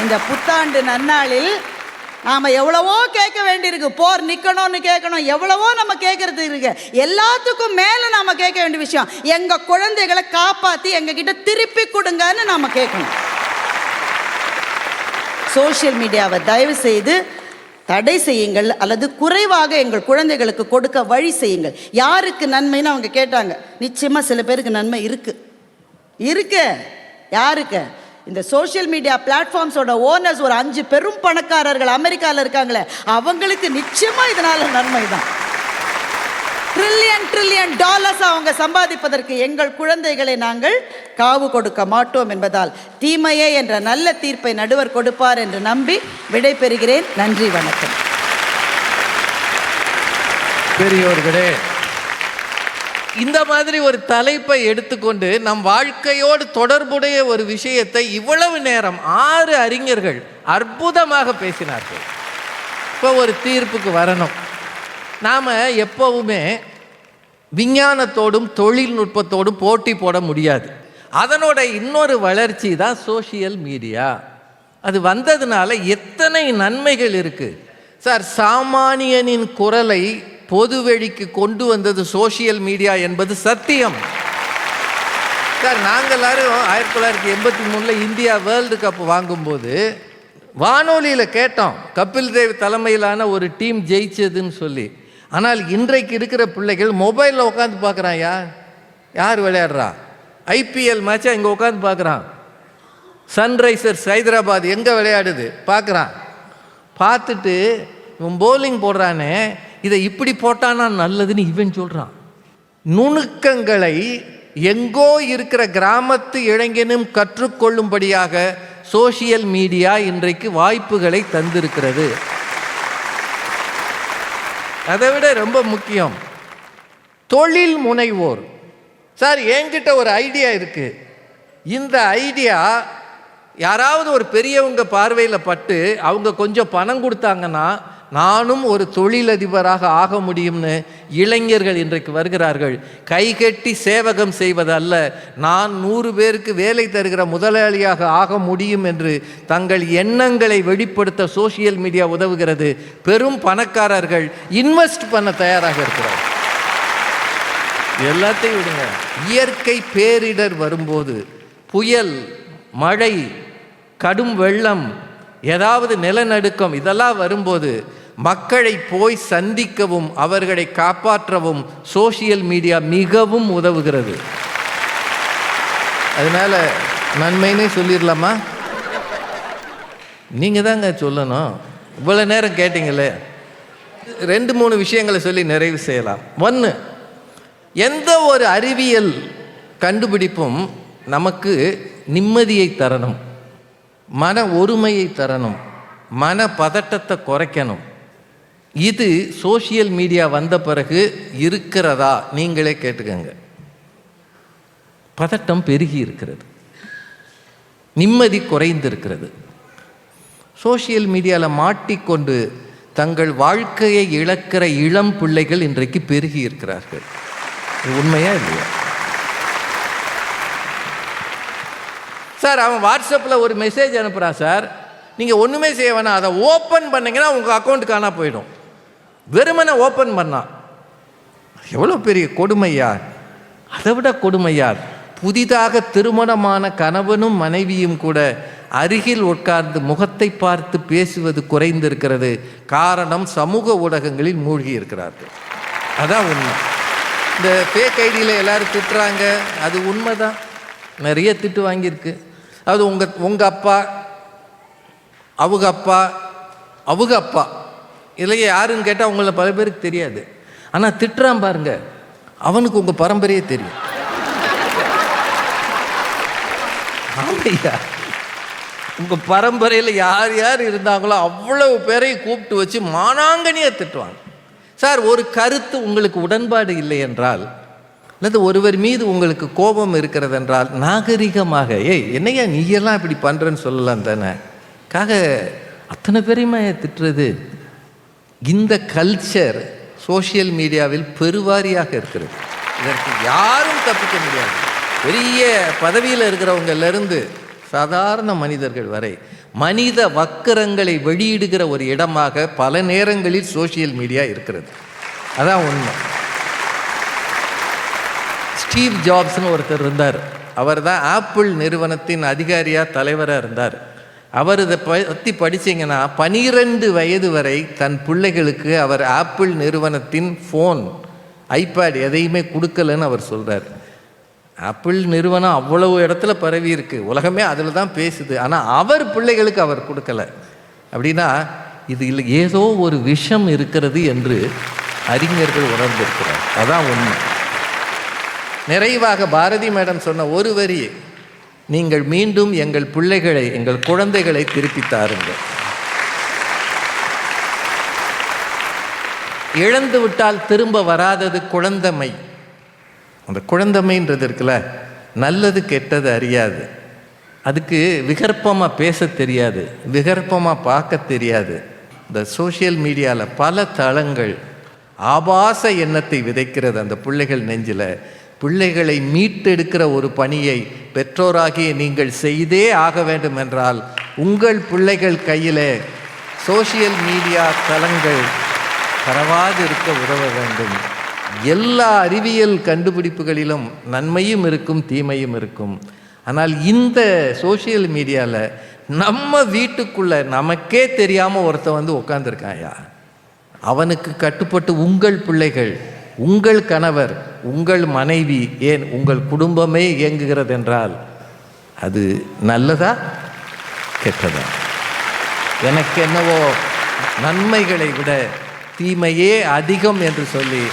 இந்த புத்தாண்டு நன்னாளில் நாம் எவ்வளவோ கேட்க வேண்டியிருக்கு. போர் நிற்கணும்னு கேட்கணும், எவ்வளவோ நம்ம கேட்கறது இருக்கு. எல்லாத்துக்கும் மேலே நாம் கேட்க வேண்டிய விஷயம், எங்கள் குழந்தைகளை காப்பாற்றி எங்ககிட்ட திருப்பி கொடுங்கன்னு நாம் கேட்கணும். சோஷியல் மீடியாவை தயவு செய்து தடை செய்யுங்கள், அல்லது குறைவாக எங்கள் குழந்தைகளுக்கு கொடுக்க வழி செய்யுங்கள். யாருக்கு நன்மைன்னு அவங்க கேட்டாங்க. நிச்சயமாக சில பேருக்கு நன்மை இருக்கு. யாருக்கு? இந்த சோஷியல் மீடியா பிளாட்ஃபார்ம்ஸோட ஓனர்ஸ் ஒரு 5 பெரும் பணக்காரர்கள் அமெரிக்காவில் இருக்காங்களே, அவங்களுக்கு நிச்சயமா இதனால நன்மை தான். $1 trillion அவங்க சம்பாதிப்பதற்கு எங்கள் குழந்தைகளை நாங்கள் காவு கொடுக்க மாட்டோம் என்பதால் தீமையே என்ற நல்ல தீர்ப்பை நடுவர் கொடுப்பார் என்று நம்பி விடை பெறுகிறேன். நன்றி, வணக்கம். பெரியோர்களே, இந்த மாதிரி ஒரு தலைப்பை எடுத்துக்கொண்டு நம் வாழ்க்கையோடு தொடர்புடைய ஒரு விஷயத்தை இவ்வளவு நேரம் 6 அறிஞர்கள் அற்புதமாக பேசினார்கள். இப்போ ஒரு தீர்ப்புக்கு வரணும். நாம் எப்போவுமே விஞ்ஞானத்தோடும் தொழில்நுட்பத்தோடும் போட்டி போட முடியாது. அதனோட இன்னொரு வளர்ச்சி தான் சோஷியல் மீடியா. அது வந்ததுனால எத்தனை நன்மைகள் இருக்குது சார். சாமானியனின் குரலை பொதுவெளிக்கு கொண்டு வந்தது சோஷியல் மீடியா என்பது சத்தியம் சார். நாங்கள் எல்லாரும் 1983 இந்தியா வேர்ல்டு கப் வாங்கும்போது வானொலியில் கேட்டோம், கபில் தேவ் தலைமையிலான ஒரு டீம் ஜெயிச்சதுன்னு சொல்லி. ஆனால் இன்றைக்கு இருக்கிற பிள்ளைகள் மொபைலில் உட்காந்து பார்க்குறான். யார் விளையாடுறா? ஐபிஎல் மேட்சை இங்கே உட்காந்து பார்க்குறான். சன்ரைசர்ஸ் ஹைதராபாத் எங்கே விளையாடுது பார்க்குறான். பார்த்துட்டு இவன் போலிங் போடுறானே, இதை இப்படி போட்டானா நல்லதுன்னு இவன் சொல்கிறான். நுணுக்கங்களை எங்கோ இருக்கிற கிராமத்து இளைஞனும் கற்றுக்கொள்ளும்படியாக சோஷியல் மீடியா இன்றைக்கு வாய்ப்புகளை தந்திருக்கிறது. அதை விட ரொம்ப முக்கியம், தொழில் முனைவோர். சார், என்கிட்ட ஒரு ஐடியா இருக்கு, இந்த ஐடியா யாராவது ஒரு பெரியவங்க பார்வையில் பட்டு அவங்க கொஞ்சம் பணம் கொடுத்தாங்கன்னா நானும் ஒரு தொழிலதிபராக ஆக முடியும்னு இளைஞர்கள் இன்றைக்கு வருகிறார்கள். கைகட்டி சேவகம் செய்வதல்ல, நான் 100 பேருக்கு வேலை தருகிற முதலாளியாக ஆக முடியும் என்று தங்கள் எண்ணங்களை வெளிப்படுத்த சோஷியல் மீடியா உதவுகிறது. பெரும் பணக்காரர்கள் இன்வெஸ்ட் பண்ண தயாராக இருக்கிறார். எல்லாத்தையும் விடுங்க, இயற்கை பேரிடர் வரும்போது, புயல், மழை, கடும் வெள்ளம், ஏதாவது நிலநடுக்கம், இதெல்லாம் வரும்போது மக்களை போய் சந்திக்கவும் அவர்களை காப்பாற்றவும் சோஷியல் மீடியா மிகவும் உதவுகிறது. அதனால நன்மைன்னே சொல்லிடலாமா? நீங்கள் தாங்க சொல்லணும். இவ்வளோ நேரம் கேட்டீங்களே, 2-3 விஷயங்களை சொல்லி நிறைவு செய்யலாம். 1, எந்த ஒரு அறிவியல் கண்டுபிடிப்பும் நமக்கு நிம்மதியை தரணும், மன ஒருமையை தரணும், மன பதட்டத்தை குறைக்கணும். இது சோஷியல் மீடியா வந்த பிறகு இருக்கிறதா? நீங்களே கேட்டுக்கங்க. பதட்டம் பெருகி இருக்கிறது, நிம்மதி குறைந்திருக்கிறது. சோஷியல் மீடியாவில் மாட்டிக்கொண்டு தங்கள் வாழ்க்கையை இழக்கிற இளம் பிள்ளைகள் இன்றைக்கு பெருகி இருக்கிறார்கள். இது உண்மையா இல்லையா? சார், அவன் வாட்ஸ்அப்பில் ஒரு மெசேஜ் அனுப்புகிறான் சார், நீங்கள் ஒன்றுமே செய்ய வேணாம், அதை ஓப்பன் பண்ணிங்கன்னா உங்கள் அக்கௌண்ட் காணா போயிடும். வெறுமனை ஓப்பன் பண்ணான். எவ்வளோ பெரிய கொடுமையா! அதை விட கொடுமையா, புதிதாக திருமணமான கணவனும் மனைவியும் கூட அருகில் உட்கார்ந்து முகத்தை பார்த்து பேசுவது குறைந்திருக்கிறது. காரணம், சமூக ஊடகங்களில் மூழ்கி இருக்கிறார்கள். அதான் உண்மை. இந்த ஃபேக் ஐடியில் எல்லாரும் திட்டுறாங்க, அது உண்மைதான். நிறைய திட்டு வாங்கியிருக்கு. அது உங்கள் அப்பா, அவங்க அப்பா, அவங்க அப்பா, இல்லையே யாருன்னு கேட்டால் உங்களை பல பேருக்கு தெரியாது. ஆனால் திட்டுறான் பாருங்க, அவனுக்கு உங்கள் பரம்பரையே தெரியும். ஆமையா, உங்கள் பரம்பரையில் யார் யார் இருந்தாங்களோ அவ்வளவு பேரையும் கூப்பிட்டு வச்சு மானாங்கனியாக திட்டுவாங்க. சார், ஒரு கருத்து உங்களுக்கு உடன்பாடு இல்லை என்றால், அல்லது ஒருவர் மீது உங்களுக்கு கோபம் இருக்கிறது என்றால், நாகரிகமாக என்னையா நீயெல்லாம் இப்படி பண்ணுறேன்னு சொல்லலாம் தானே. அத்தனை பேரையுமா திட்டுறது? இந்த கல்ச்சர் சோஷியல் மீடியாவில் பெருவாரியாக இருக்கிறது. இதற்கு யாரும் தப்பிக்க முடியாது. பெரிய பதவியில் இருக்கிறவங்கலேருந்து சாதாரண மனிதர்கள் வரை மனித வக்கரங்களை வெளியிடுகிற ஒரு இடமாக பல நேரங்களில் சோஷியல் மீடியா இருக்கிறது. அதான் உண்மை. ஸ்டீவ் ஜாப்ஸ்னு ஒருத்தர் இருந்தார். அவர் தான் ஆப்பிள் நிறுவனத்தின் அதிகாரியாக தலைவராக இருந்தார். அவர் இதை பற்றி படித்தீங்கன்னா 12 வயது வரை தன் பிள்ளைகளுக்கு அவர் ஆப்பிள் நிறுவனத்தின் ஃபோன், ஐபேட் எதையுமே கொடுக்கலன்னு அவர் சொல்கிறார். ஆப்பிள் நிறுவனம் அவ்வளவு இடத்துல பரவி இருக்கு, உலகமே அதில் தான் பேசுது. ஆனால் அவர் பிள்ளைகளுக்கு அவர் கொடுக்கல. அப்படின்னா இதில் ஏதோ ஒரு விஷம் இருக்கிறது என்று அறிஞர்கள் உணர்ந்திருக்கிறார். அதான் உண்மை. நிறைவாக பாரதி மேடம் சொன்ன ஒரு வரி, நீங்கள் மீண்டும் எங்கள் பிள்ளைகளை, எங்கள் குழந்தைகளை திருப்பி தாருங்கள். இழந்து விட்டால் திரும்ப வராதது குழந்தமை. அந்த குழந்தமைன்றது இருக்குல்ல, நல்லது கெட்டது அறியாது, அதுக்கு விகற்பமாக பேச தெரியாது, விகற்பமாக பார்க்க தெரியாது. இந்த சோஷியல் மீடியாவில் பல தளங்கள் ஆபாச எண்ணத்தை விதைக்கிறது அந்த பிள்ளைகள் நெஞ்சில். பிள்ளைகளை மீட்டெடுக்கிற ஒரு பணியை பெற்றோராகிய நீங்கள் செய்தே ஆக வேண்டும் என்றால் உங்கள் பிள்ளைகள் கையில் சோஷியல் மீடியா தளங்கள் பரவாது இருக்க உதவ வேண்டும். எல்லா அறிவியல் கண்டுபிடிப்புகளிலும் நன்மையும் இருக்கும், தீமையும் இருக்கும். ஆனால் இந்த சோஷியல் மீடியாவில் நம்ம வீட்டுக்குள்ளே நமக்கே தெரியாமல் ஒருத்தன் வந்து உட்காந்துருக்காயா, அவனுக்கு கட்டுப்பட்டு உங்கள் பிள்ளைகள், உங்கள் கணவர், உங்கள் மனைவி, ஏன் உங்கள் குடும்பமே இயங்குகிறது என்றால் அது நல்லதா கெட்டதா? எனக்கு என்னவோ நன்மைகளை விட தீமையே அதிகம் என்று சொல்லி